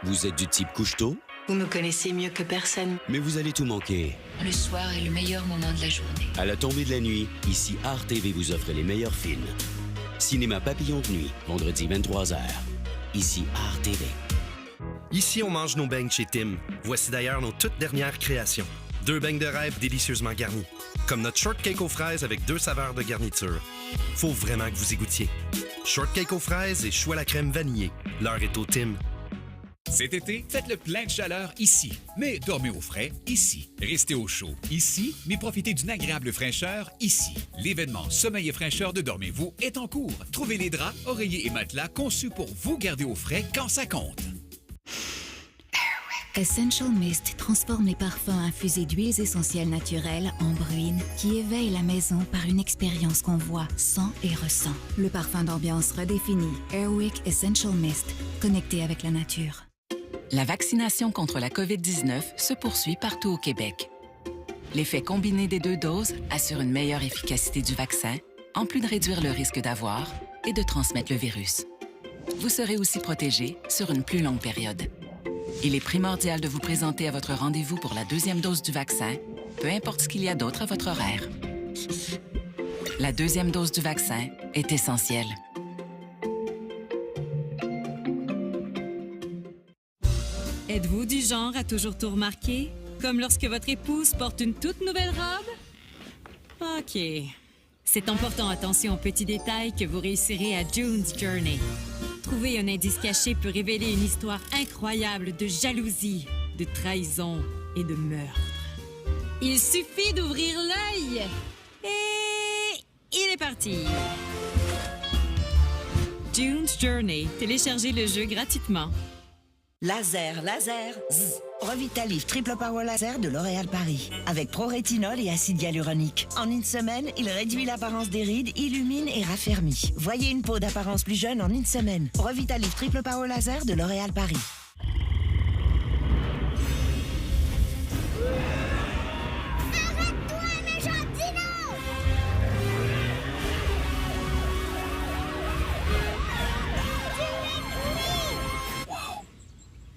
Vous êtes du type couche-tôt? Vous me connaissez mieux que personne. Mais vous allez tout manquer. Le soir est le meilleur moment de la journée. À la tombée de la nuit, ici Art TV vous offre les meilleurs films. Cinéma Papillon de nuit, vendredi 23h. Ici Art TV. Ici, on mange nos beignes chez Tim. Voici d'ailleurs nos toutes dernières créations. 2 beignes de rêve délicieusement garnis. Comme notre shortcake aux fraises avec 2 saveurs de garniture. Faut vraiment que vous y goûtiez. Shortcake aux fraises et choux à la crème vanillée. L'heure est au Tim. Cet été, faites le plein de chaleur ici, mais dormez au frais ici. Restez au chaud ici, mais profitez d'une agréable fraîcheur ici. L'événement Sommeil et fraîcheur de Dormez-vous est en cours. Trouvez les draps, oreillers et matelas conçus pour vous garder au frais quand ça compte. Essential Mist transforme les parfums infusés d'huiles essentielles naturelles en bruines qui éveillent la maison par une expérience qu'on voit, sent et ressent. Le parfum d'ambiance redéfini. Airwick Essential Mist, connecté avec la nature. La vaccination contre la COVID-19 se poursuit partout au Québec. L'effet combiné des 2 doses assure une meilleure efficacité du vaccin, en plus de réduire le risque d'avoir et de transmettre le virus. Vous serez aussi protégé sur une plus longue période. Il est primordial de vous présenter à votre rendez-vous pour la 2e dose du vaccin, peu importe ce qu'il y a d'autre à votre horaire. La 2e dose du vaccin est essentielle. Êtes-vous du genre à toujours tout remarquer? Comme lorsque votre épouse porte une toute nouvelle robe? OK. C'est en portant attention aux petits détails que vous réussirez à June's Journey. Trouver un indice caché peut révéler une histoire incroyable de jalousie, de trahison et de meurtre. Il suffit d'ouvrir l'œil et il est parti. June's Journey. Téléchargez le jeu gratuitement. Laser, zzz. Revitalife Triple Power Laser de L'Oréal Paris. Avec pro-rétinol et acide hyaluronique. En une semaine, il réduit l'apparence des rides, illumine et raffermit. Voyez une peau d'apparence plus jeune en une semaine. Revitalife Triple Power Laser de L'Oréal Paris.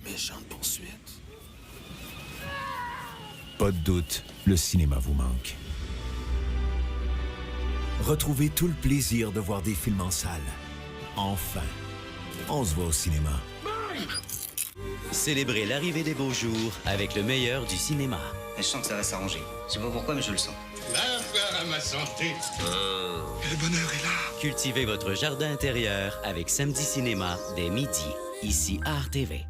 Méchante poursuite. Pas de doute, le cinéma vous manque. Retrouvez tout le plaisir de voir des films en salle. Enfin, on se voit au cinéma. Célébrez l'arrivée des beaux jours avec le meilleur du cinéma. Je sens que ça va s'arranger. Je sais pas pourquoi, mais je le sens. L'affaire à ma santé. Le bonheur est là. Cultivez votre jardin intérieur avec Samedi Cinéma dès midi, ici à RTV.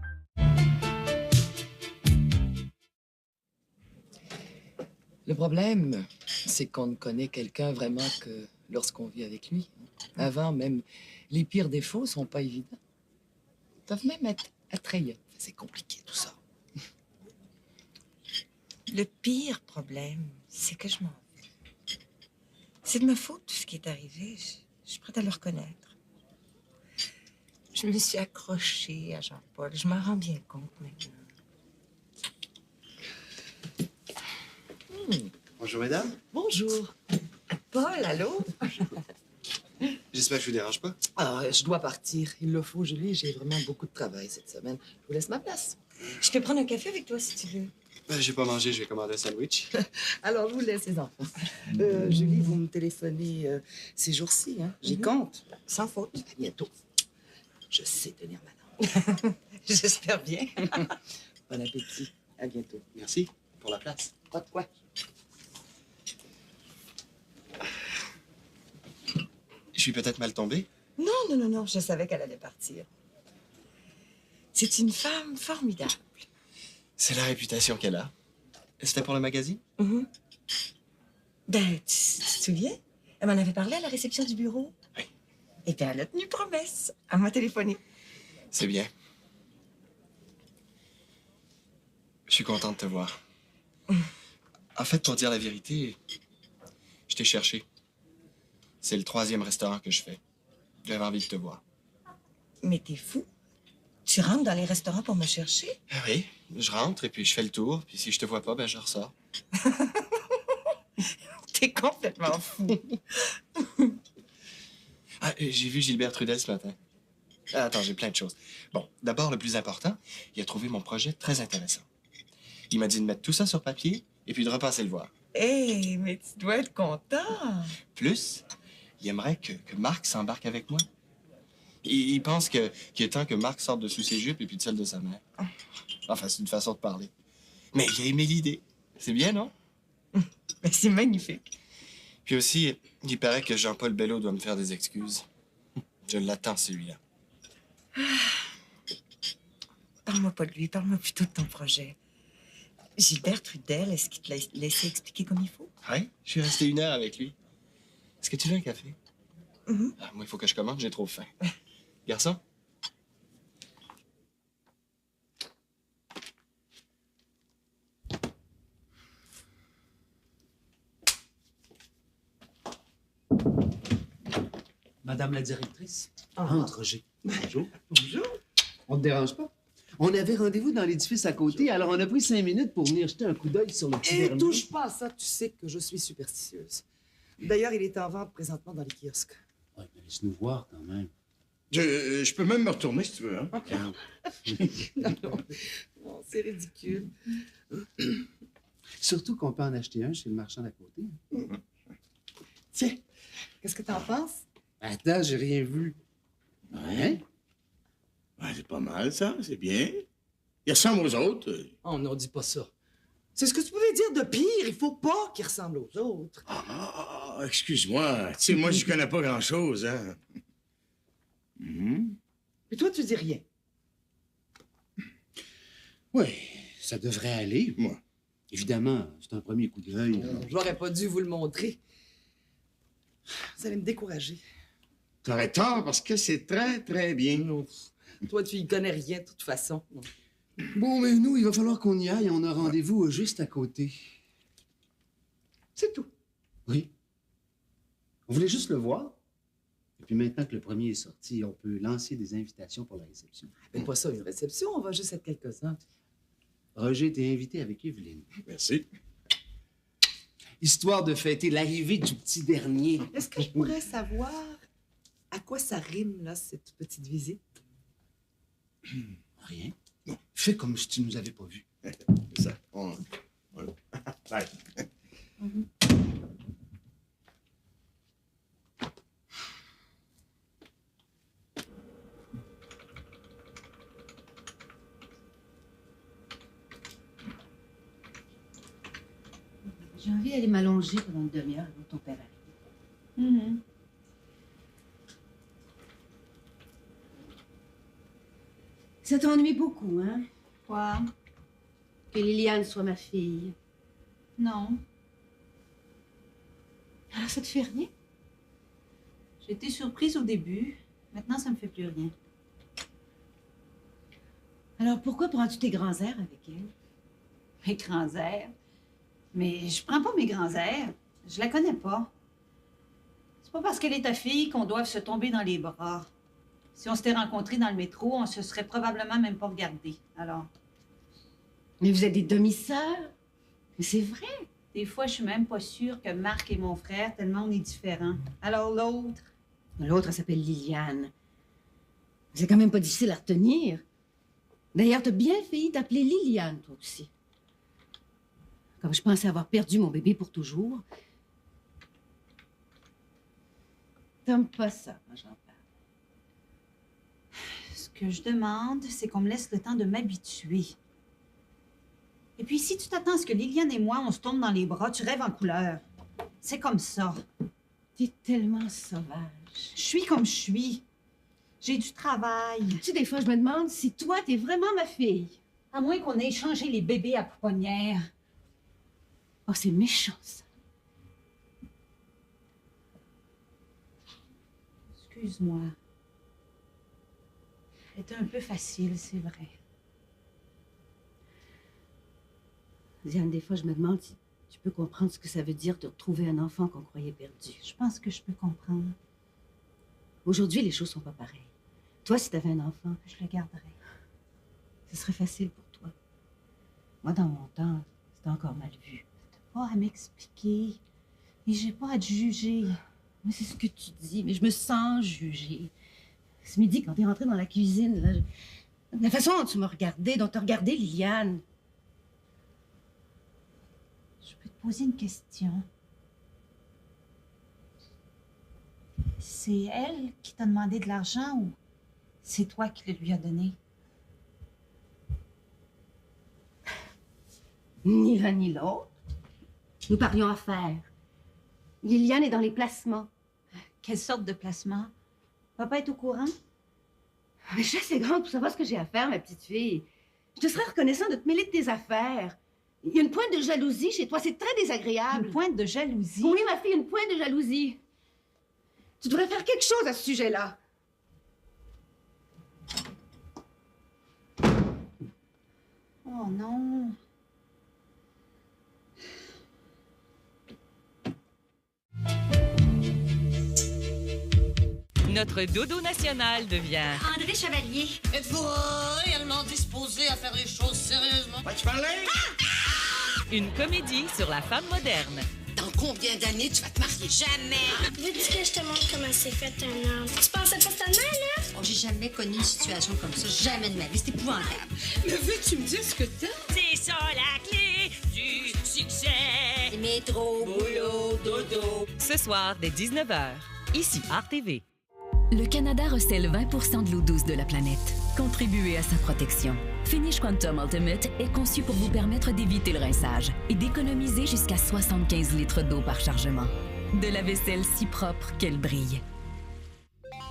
Le problème, c'est qu'on ne connaît quelqu'un vraiment que lorsqu'on vit avec lui. Avant, même, les pires défauts sont pas évidents. Ils peuvent même être attrayants. C'est compliqué, tout ça. Le pire problème, c'est que je m'en vais. C'est de ma faute, tout ce qui est arrivé. Je suis prête à le reconnaître. Je me suis accrochée à Jean-Paul. Je m'en rends bien compte maintenant. Bonjour, mesdames. Bonjour. Paul, allô? J'espère que je vous dérange pas. Ah, je dois partir. Il le faut, Julie. J'ai vraiment beaucoup de travail cette semaine. Je vous laisse ma place. Je peux prendre un café avec toi, si tu veux. J'ai pas mangé, je vais commander un sandwich. Alors, je vous laisse, les enfants. Julie, vous me téléphonez ces jours-ci, hein? J'y compte. Sans faute. À bientôt. Je sais tenir ma langue. J'espère bien. Bon appétit. À bientôt. Merci pour la place. Pas de quoi. Je suis peut-être mal tombé. Non. Je savais qu'elle allait partir. C'est une femme formidable. C'est la réputation qu'elle a. C'était pour le magazine? Ben, tu te souviens? Elle m'en avait parlé à la réception du bureau. Oui. Et puis elle a tenu promesse. Elle m'a téléphoné. C'est bien. Je suis content de te voir. En fait, pour dire la vérité, je t'ai cherché. C'est le 3e restaurant que je fais. J'avais envie de te voir. Mais t'es fou? Tu rentres dans les restaurants pour me chercher? Oui, je rentre et puis je fais le tour. Puis si je te vois pas, ben je ressors. T'es complètement fou. Ah, j'ai vu Gilbert Trudel ce matin. Ah, attends, j'ai plein de choses. Bon, d'abord, le plus important, il a trouvé mon projet très intéressant. Il m'a dit de mettre tout ça sur papier et puis de repasser le voir. Hé, mais tu dois être content. Plus, il aimerait que Marc s'embarque avec moi. Il pense qu'il est temps que Marc sorte de sous ses jupes et puis de celle de sa mère. Enfin, c'est une façon de parler. Mais il a aimé l'idée. C'est bien, non? Mais c'est magnifique. Puis aussi, il paraît que Jean-Paul Bello doit me faire des excuses. Je l'attends, celui-là. Parle-moi pas de lui, parle-moi plutôt de ton projet. Gilbert Trudel, est-ce qu'il te l'a laissé expliquer comme il faut? Oui, je suis resté 1 heure avec lui. Est-ce que tu veux un café? Ah, moi, il faut que je commande, j'ai trop faim. Garçon? Madame la directrice, entre, G. Bonjour. Bonjour. On te dérange pas? On avait rendez-vous dans l'édifice à côté, alors on a pris 5 minutes pour venir jeter un coup d'œil sur le petit Et vernis. touche pas à ça, tu sais que je suis superstitieuse. D'ailleurs, il est en vente présentement dans les kiosques. Ouais, mais laisse-nous voir quand même. Je peux même me retourner si tu veux. Hein? Non, c'est ridicule. Surtout qu'on peut en acheter un chez le marchand d'à côté. Tiens, qu'est-ce que t'en penses? Attends, j'ai rien vu. Ouais? Ouais, c'est pas mal, ça. C'est bien. Il ressemble aux autres. Oh non, dis pas ça. C'est ce que tu pouvais dire de pire. Il faut pas qu'il ressemble aux autres. Excuse-moi. Tu sais, moi, je connais pas grand-chose, hein. Et toi, tu dis rien. Oui, ça devrait aller. Moi. Évidemment, c'est un premier coup d'œil. J'aurais pas dû vous le montrer. Vous allez me décourager. T'aurais tort parce que c'est très, très bien. Toi, tu y connais rien de toute façon. Bon, mais nous, il va falloir qu'on y aille. On a rendez-vous juste à côté. C'est tout. Oui. On voulait juste le voir. Et puis maintenant que le premier est sorti, on peut lancer des invitations pour la réception. Appelle pas ça une réception, on va juste être quelques-uns. Roger, t'es invité avec Evelyne. Merci. Histoire de fêter l'arrivée du petit dernier. Est-ce que je pourrais savoir à quoi ça rime, là, cette petite visite? Rien. Bon, fais comme si tu nous avais pas vus. C'est ça. Bye. J'ai envie d'aller m'allonger pendant une demi-heure avant ton père arrive. Ça t'ennuie beaucoup, hein? Quoi? Que Liliane soit ma fille. Non. Alors ça te fait rien? J'ai été surprise au début. Maintenant, ça me fait plus rien. Alors pourquoi prends-tu tes grands airs avec elle? Mes grands airs? Mais je prends pas mes grands airs. Je la connais pas. C'est pas parce qu'elle est ta fille qu'on doit se tomber dans les bras. Si on s'était rencontrés dans le métro, on se serait probablement même pas regardés. Alors... Mais vous êtes des demi-sœurs? Mais c'est vrai. Des fois, je suis même pas sûre que Marc est mon frère, tellement on est différents. Alors l'autre? L'autre, elle s'appelle Liliane. C'est quand même pas difficile à retenir. D'ailleurs, t'as bien failli t'appeler Liliane, toi aussi. Comme je pensais avoir perdu mon bébé pour toujours. T'aimes pas ça quand j'en parle. Ce que je demande, c'est qu'on me laisse le temps de m'habituer. Et puis, si tu t'attends à ce que Liliane et moi, on se tombe dans les bras, tu rêves en couleur. C'est comme ça. T'es tellement sauvage. Je suis comme je suis. J'ai du travail. Tu sais, des fois, je me demande si toi, t'es vraiment ma fille. À moins qu'on ait échangé les bébés à pouponnière. Oh, c'est méchant, ça. Excuse-moi. C'était un peu facile, c'est vrai. Diane, des fois, je me demande si tu peux comprendre ce que ça veut dire de retrouver un enfant qu'on croyait perdu. Je pense que je peux comprendre. Aujourd'hui, les choses sont pas pareilles. Toi, si t'avais un enfant... Je le garderais. Ce serait facile pour toi. Moi, dans mon temps, c'était encore mal vu. Pas à m'expliquer. Et j'ai pas à te juger. Mais c'est ce que tu dis, mais je me sens jugée. Ce midi, quand t'es rentrée dans la cuisine, là, la façon dont tu m'as regardée, dont t'as regardé Liliane... Je peux te poser une question. C'est elle qui t'a demandé de l'argent ou c'est toi qui le lui as donné? Ni l'un ni l'autre. Nous parlions affaires. Liliane est dans les placements. Quelle sorte de placement? Papa est au courant? Mais je suis assez grande pour savoir ce que j'ai à faire, ma petite fille. Je te serais reconnaissant de te mêler de tes affaires. Il y a une pointe de jalousie chez toi, c'est très désagréable. Une pointe de jalousie? Oui, ma fille, une pointe de jalousie. Tu devrais faire quelque chose à ce sujet-là. Oh non. Notre dodo national devient... André Chevalier. Êtes-vous réellement disposé à faire les choses sérieusement? Vas-tu parler? Une comédie sur la femme moderne. Dans combien d'années tu vas te marier? Jamais. Veux-tu que je te montre comment c'est fait un homme? Tu pensais pas seulement, là? Oh, j'ai jamais connu une situation comme ça. Jamais de ma vie. C'est épouvantable. Mais veux-tu me dire ce que t'as? C'est ça la clé du succès. Métro, boulot, dodo. Ce soir, dès 19h, ici RTV. Le Canada recèle 20% de l'eau douce de la planète. Contribuez à sa protection. Finish Quantum Ultimate est conçu pour vous permettre d'éviter le rinçage et d'économiser jusqu'à 75 litres d'eau par chargement. De la vaisselle si propre qu'elle brille.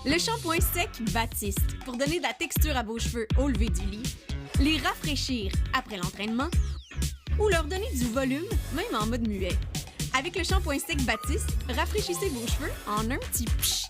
Le shampoing sec Baptiste, pour donner de la texture à vos cheveux au lever du lit, les rafraîchir après l'entraînement ou leur donner du volume, même en mode muet. Avec le shampoing sec Baptiste, rafraîchissez vos cheveux en un petit psh.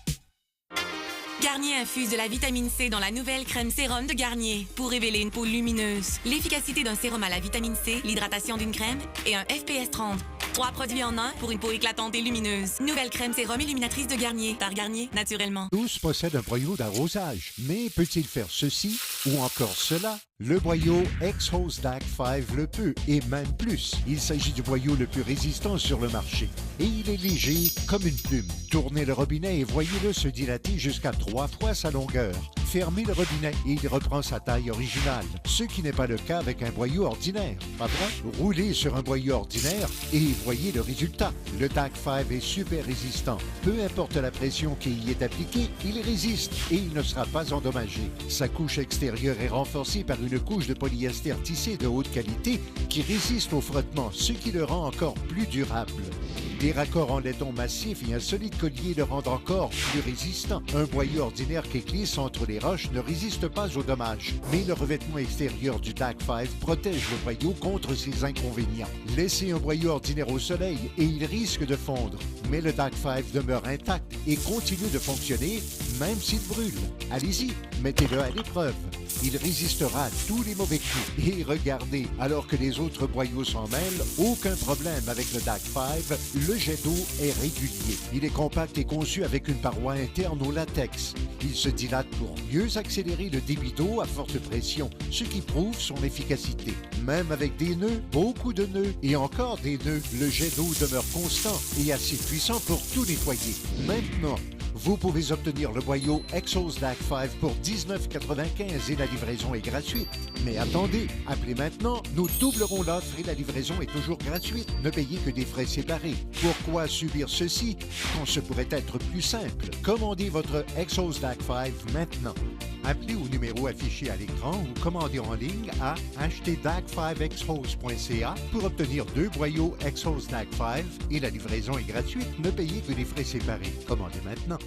Garnier infuse de la vitamine C dans la nouvelle crème sérum de Garnier pour révéler une peau lumineuse. L'efficacité d'un sérum à la vitamine C, l'hydratation d'une crème et un FPS 30. 3 produits en un pour une peau éclatante et lumineuse. Nouvelle crème sérum illuminatrice de Garnier, par Garnier, naturellement. Tous possèdent un boyau d'arrosage, mais peut-il faire ceci ou encore cela? Le boyau X-Hose DAC 5 le peut, et même plus. Il s'agit du boyau le plus résistant sur le marché. Et il est léger comme une plume. Tournez le robinet et voyez-le se dilater jusqu'à 3 fois sa longueur. Fermez le robinet et il reprend sa taille originale, ce qui n'est pas le cas avec un boyau ordinaire. Pas vrai? Roulez sur un boyau ordinaire et voyez le résultat. Le DAC 5 est super résistant. Peu importe la pression qui y est appliquée, il résiste et il ne sera pas endommagé. Sa couche extérieure est renforcée par une couche de polyester tissé de haute qualité qui résiste au frottement, ce qui le rend encore plus durable. Des raccords en laiton massif et un solide collier le rendent encore plus résistant. Un boyau ordinaire qui glisse entre les roches ne résiste pas aux dommages, mais le revêtement extérieur du DAC 5 protège le boyau contre ces inconvénients. Laissez un boyau ordinaire au soleil et il risque de fondre, mais le DAC 5 demeure intact et continue de fonctionner même s'il brûle. Allez-y, mettez-le à l'épreuve. Il résistera à tous les mauvais coups. Et regardez, alors que les autres boyaux s'en mêlent, aucun problème avec le DAC 5, le jet d'eau est régulier. Il est compact et conçu avec une paroi interne au latex. Il se dilate pour mieux accélérer le débit d'eau à forte pression, ce qui prouve son efficacité. Même avec des nœuds, beaucoup de nœuds et encore des nœuds, le jet d'eau demeure constant et assez puissant pour tout nettoyer. Maintenant, vous pouvez obtenir le boyau X-Hose DAC 5 pour $19,95 et la livraison est gratuite. Mais attendez, appelez maintenant, nous doublerons l'offre et la livraison est toujours gratuite. Ne payez que des frais séparés. Pourquoi subir ceci quand ce pourrait être plus simple? Commandez votre X-Hose DAC 5 maintenant. Appelez au numéro affiché à l'écran ou commandez en ligne à achetezdac5xhose.ca pour obtenir 2 boyaux X-Hose DAC 5 et la livraison est gratuite. Ne payez que des frais séparés. Commandez maintenant.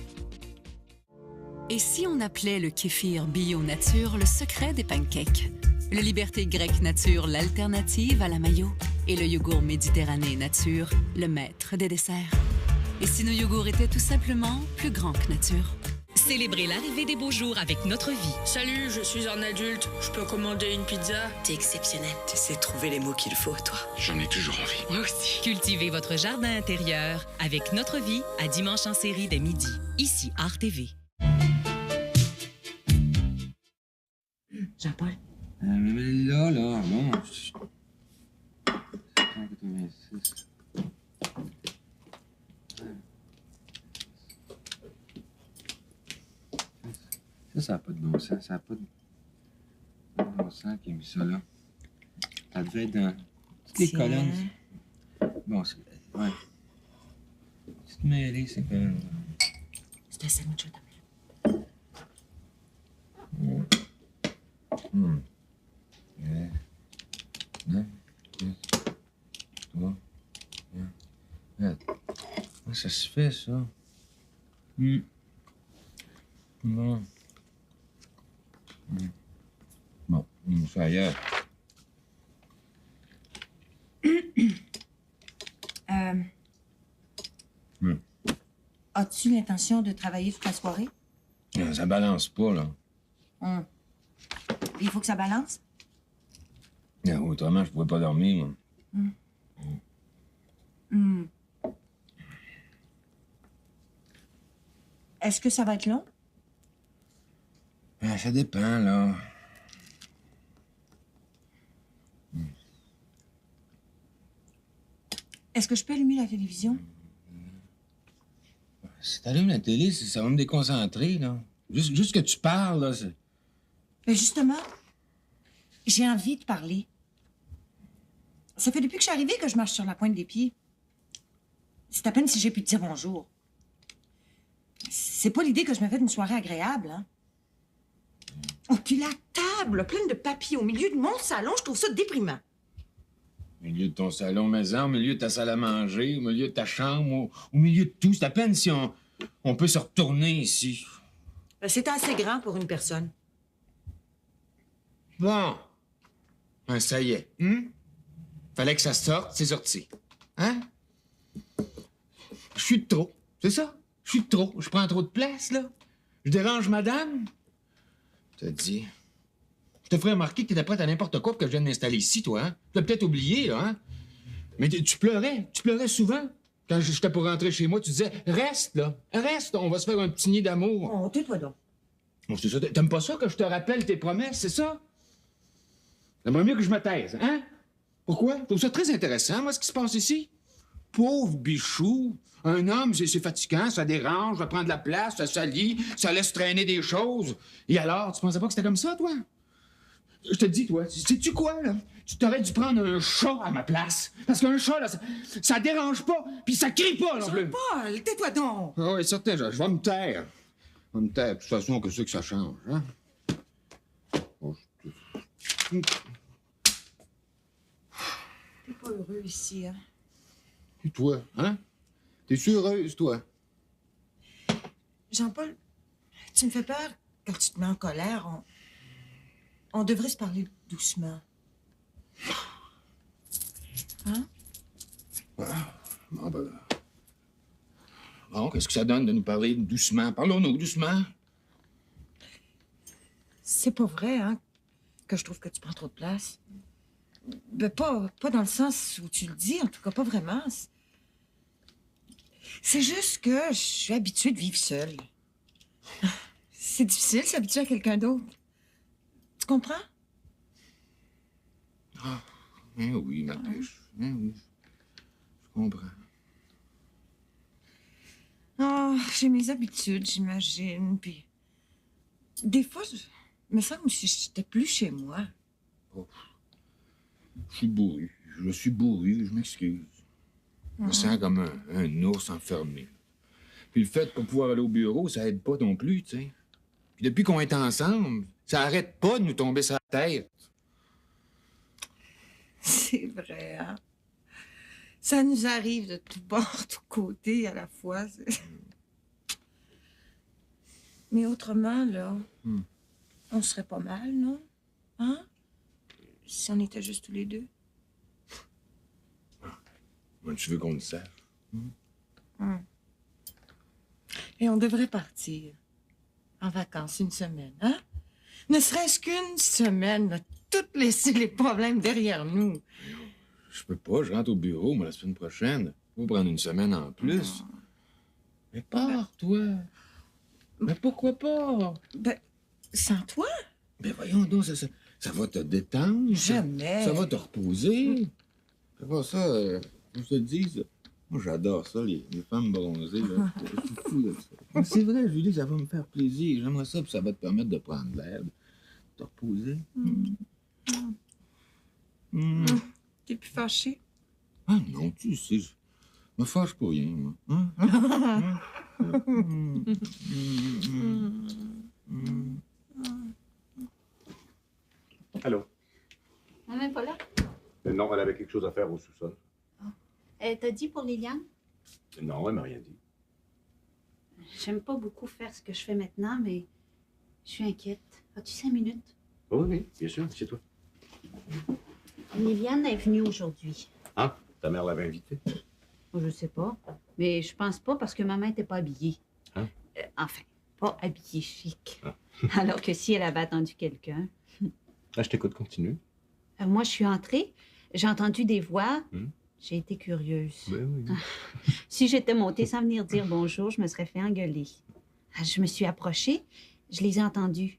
Et si on appelait le kéfir bio nature le secret des pancakes? Le Liberté grecque nature l'alternative à la mayo? Et le yogourt méditerranéen nature le maître des desserts? Et si nos yogourts étaient tout simplement plus grands que nature? Célébrez l'arrivée des beaux jours avec Notre Vie. Salut, je suis un adulte. Je peux commander une pizza? T'es exceptionnel. Tu sais trouver les mots qu'il faut, toi. J'en ai toujours envie. Moi aussi. Cultivez votre jardin intérieur avec Notre Vie à dimanche en série dès midi. Ici, RTV. Jean-Paul? Mais là, non. 86. Ça n'a pas de bon sens. Ça n'a pas de bon sens qui a mis ça là. Ça devait être dans toutes les colonnes. Bon, c'est... Ouais. Petite mêlée, c'est quand même... C'est un sandwich de Comment ça se fait, ça? Bon. Bon, ça ailleurs. As-tu l'intention de travailler toute la soirée? Ça balance pas, là. Il faut que ça balance? Autrement, je pourrais pas dormir, moi. Est-ce que ça va être long? Ah, ça dépend, là. Est-ce que je peux allumer la télévision? Si t'allumes la télé, ça va me déconcentrer, là. Juste que tu parles, là. Ben justement, j'ai envie de parler. Ça fait depuis que je suis arrivée que je marche sur la pointe des pieds. C'est à peine si j'ai pu te dire bonjour. C'est pas l'idée que je me fais d'une soirée agréable, hein? Oh, puis la table pleine de papiers au milieu de mon salon, je trouve ça déprimant. Au milieu de ton salon maison, au milieu de ta salle à manger, au milieu de ta chambre, au milieu de tout. C'est à peine si on peut se retourner ici. Ben, c'est assez grand pour une personne. Bon. Ben, ça y est. Fallait que ça sorte, c'est sorti. Hein? Je suis de trop. C'est ça? Je suis de trop. Je prends trop de place, là. Je dérange madame? Je te dis. Je te ferais remarquer que t'étais prête à n'importe quoi pour que je vienne m'installer ici, toi, hein? Tu l'as peut-être oublié, là, hein? Mais tu pleurais. Tu pleurais souvent. Quand j'étais pour rentrer chez moi, tu disais, reste, là. Reste, on va se faire un petit nid d'amour. Oh, tais-toi donc. Bon, c'est ça. T'aimes pas ça que je te rappelle tes promesses, c'est ça? J'aimerais mieux que je me taise, hein? Pourquoi? Je trouve ça très intéressant, moi, ce qui se passe ici. Pauvre bichou. Un homme, c'est fatigant, ça dérange, ça prend de la place, ça salit, ça laisse traîner des choses. Et alors, tu pensais pas que c'était comme ça, toi? Je te dis, toi, sais-tu quoi, là? Tu t'aurais dû prendre un chat à ma place. Parce qu'un chat, là, ça dérange pas, puis ça crie pas, non plus. Paul, tais-toi donc. Ah oui, certain, je vais me taire. Je vais me taire. De toute façon, que c'est que ça change, hein? Oh, T'es pas heureux ici, hein? et toi, hein? T'es-tu heureuse, toi? Jean-Paul, tu me fais peur quand tu te mets en colère. On devrait se parler doucement. Hein? Bon, ben... Bon, qu'est-ce que ça donne de nous parler doucement? Parlons-nous doucement. C'est pas vrai, hein, que je trouve que tu prends trop de place. Ben, pas dans le sens où tu le dis, en tout cas, pas vraiment. C'est juste que je suis habituée de vivre seule. C'est difficile s'habituer à quelqu'un d'autre. Tu comprends? Ah, ben oui, ma puce. Ben oui. Je comprends. Ah, j'ai mes habitudes, j'imagine, puis... Des fois, je me sens comme si j'étais plus chez moi. Oh. Je suis bourru. Je suis bourru, je m'excuse. Je me sens comme un ours enfermé. Puis le fait de pas pouvoir aller au bureau, ça aide pas non plus, tu sais. Puis depuis qu'on est ensemble, ça arrête pas de nous tomber sur la tête. C'est vrai, hein? Ça nous arrive de tous bords, tous côtés à la fois. Mais autrement, là, on serait pas mal, non? Hein? Si on était juste tous les deux. Moi, tu veux qu'on le sache? Et on devrait partir en vacances une semaine, hein? Ne serait-ce qu'une semaine, là, tout laisser les problèmes derrière nous. Je peux pas, je rentre au bureau, moi, la semaine prochaine. Faut prendre une semaine en plus. Mais pars, toi. Mais pourquoi pas? Ben, sans toi? Ben voyons donc, ça va te détendre. Jamais. Ça va te reposer. C'est pas ça, je te dis, moi, j'adore ça, les femmes bronzées, là. Je suis fou de ça. Mais c'est vrai, Julie, ça va me faire plaisir. J'aimerais ça, puis ça va te permettre de prendre l'air, de te reposer. T'es plus fâché? Ah non, tu sais, je me fâche pour rien, moi. Hein? Allô? Maman n'est pas là? Non, elle avait quelque chose à faire au sous-sol. Elle t'a dit pour Liliane? Non, elle m'a rien dit. J'aime pas beaucoup faire ce que je fais maintenant, mais je suis inquiète. As-tu 5 minutes? Oh, oui, bien sûr, c'est toi. Liliane est venue aujourd'hui. Ah, ta mère l'avait invitée? Je sais pas, mais je pense pas parce que maman était pas habillée. Hein? Enfin, pas habillée chic. Ah. Alors que si elle avait attendu quelqu'un... Ah, je t'écoute, continue. Moi, je suis entrée, j'ai entendu des voix, j'ai été curieuse. Ben oui. Si j'étais montée sans venir dire bonjour, je me serais fait engueuler. Je me suis approchée, je les ai entendus.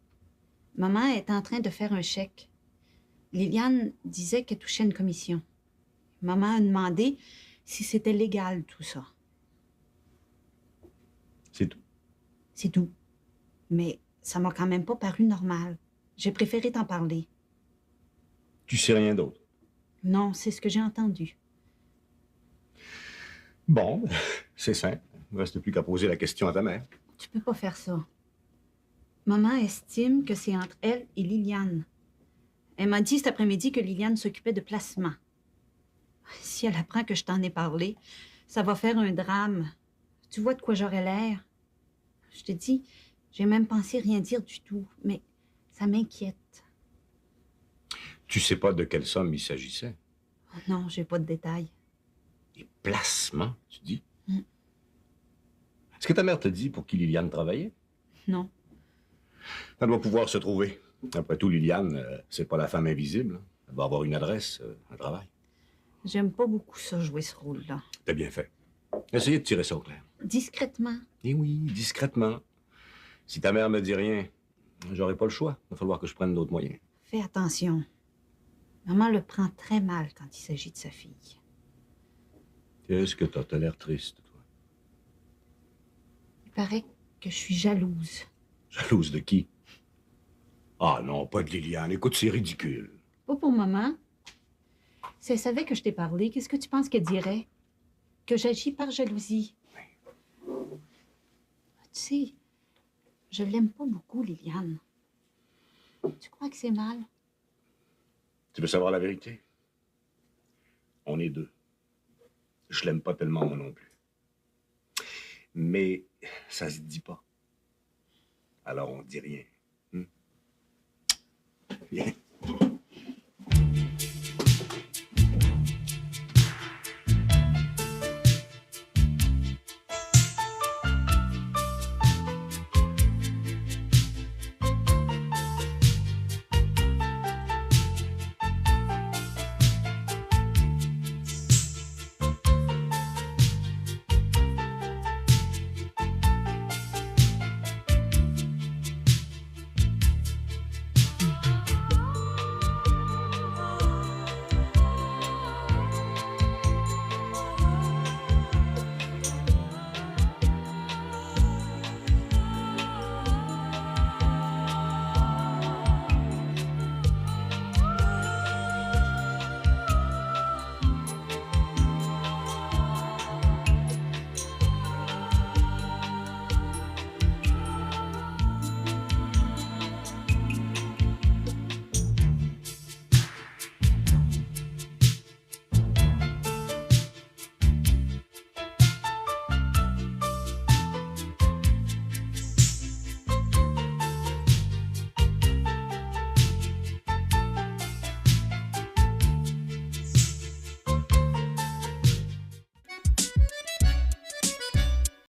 Maman est en train de faire un chèque. Liliane disait qu'elle touchait une commission. Maman a demandé si c'était légal, tout ça. C'est tout. C'est tout. Mais ça m'a quand même pas paru normal. J'ai préféré t'en parler. Tu sais rien d'autre. Non, c'est ce que j'ai entendu. Bon, c'est simple. Il ne reste plus qu'à poser la question à ta mère. Tu peux pas faire ça. Maman estime que c'est entre elle et Liliane. Elle m'a dit cet après-midi que Liliane s'occupait de placement. Si elle apprend que je t'en ai parlé, ça va faire un drame. Tu vois de quoi j'aurais l'air? Je te dis, j'ai même pensé rien dire du tout, mais ça m'inquiète. Tu sais pas de quelle somme il s'agissait. Oh non, j'ai pas de détails. Des placements, tu dis? Mm. Est-ce que ta mère te dit pour qui Liliane travaillait? Non. Elle doit pouvoir se trouver. Après tout, Liliane, c'est pas la femme invisible. Elle doit avoir une adresse, un travail. J'aime pas beaucoup ça, jouer ce rôle-là. T'as bien fait. Essayez de tirer ça au clair. Discrètement. Eh oui, discrètement. Si ta mère me dit rien, j'aurai pas le choix. Il va falloir que je prenne d'autres moyens. Fais attention. Maman le prend très mal quand il s'agit de sa fille. Qu'est-ce que t'as? T'as l'air triste, toi. Il paraît que je suis jalouse. Jalouse de qui? Ah non, pas de Liliane. Écoute, c'est ridicule. Pas pour maman. Si elle savait que je t'ai parlé, qu'est-ce que tu penses qu'elle dirait? Que j'agis par jalousie. Tu sais, je l'aime pas beaucoup, Liliane. Tu crois que c'est mal? Tu veux savoir la vérité? On est deux. Je l'aime pas tellement, moi non plus. Mais ça se dit pas. Alors on dit rien. Viens.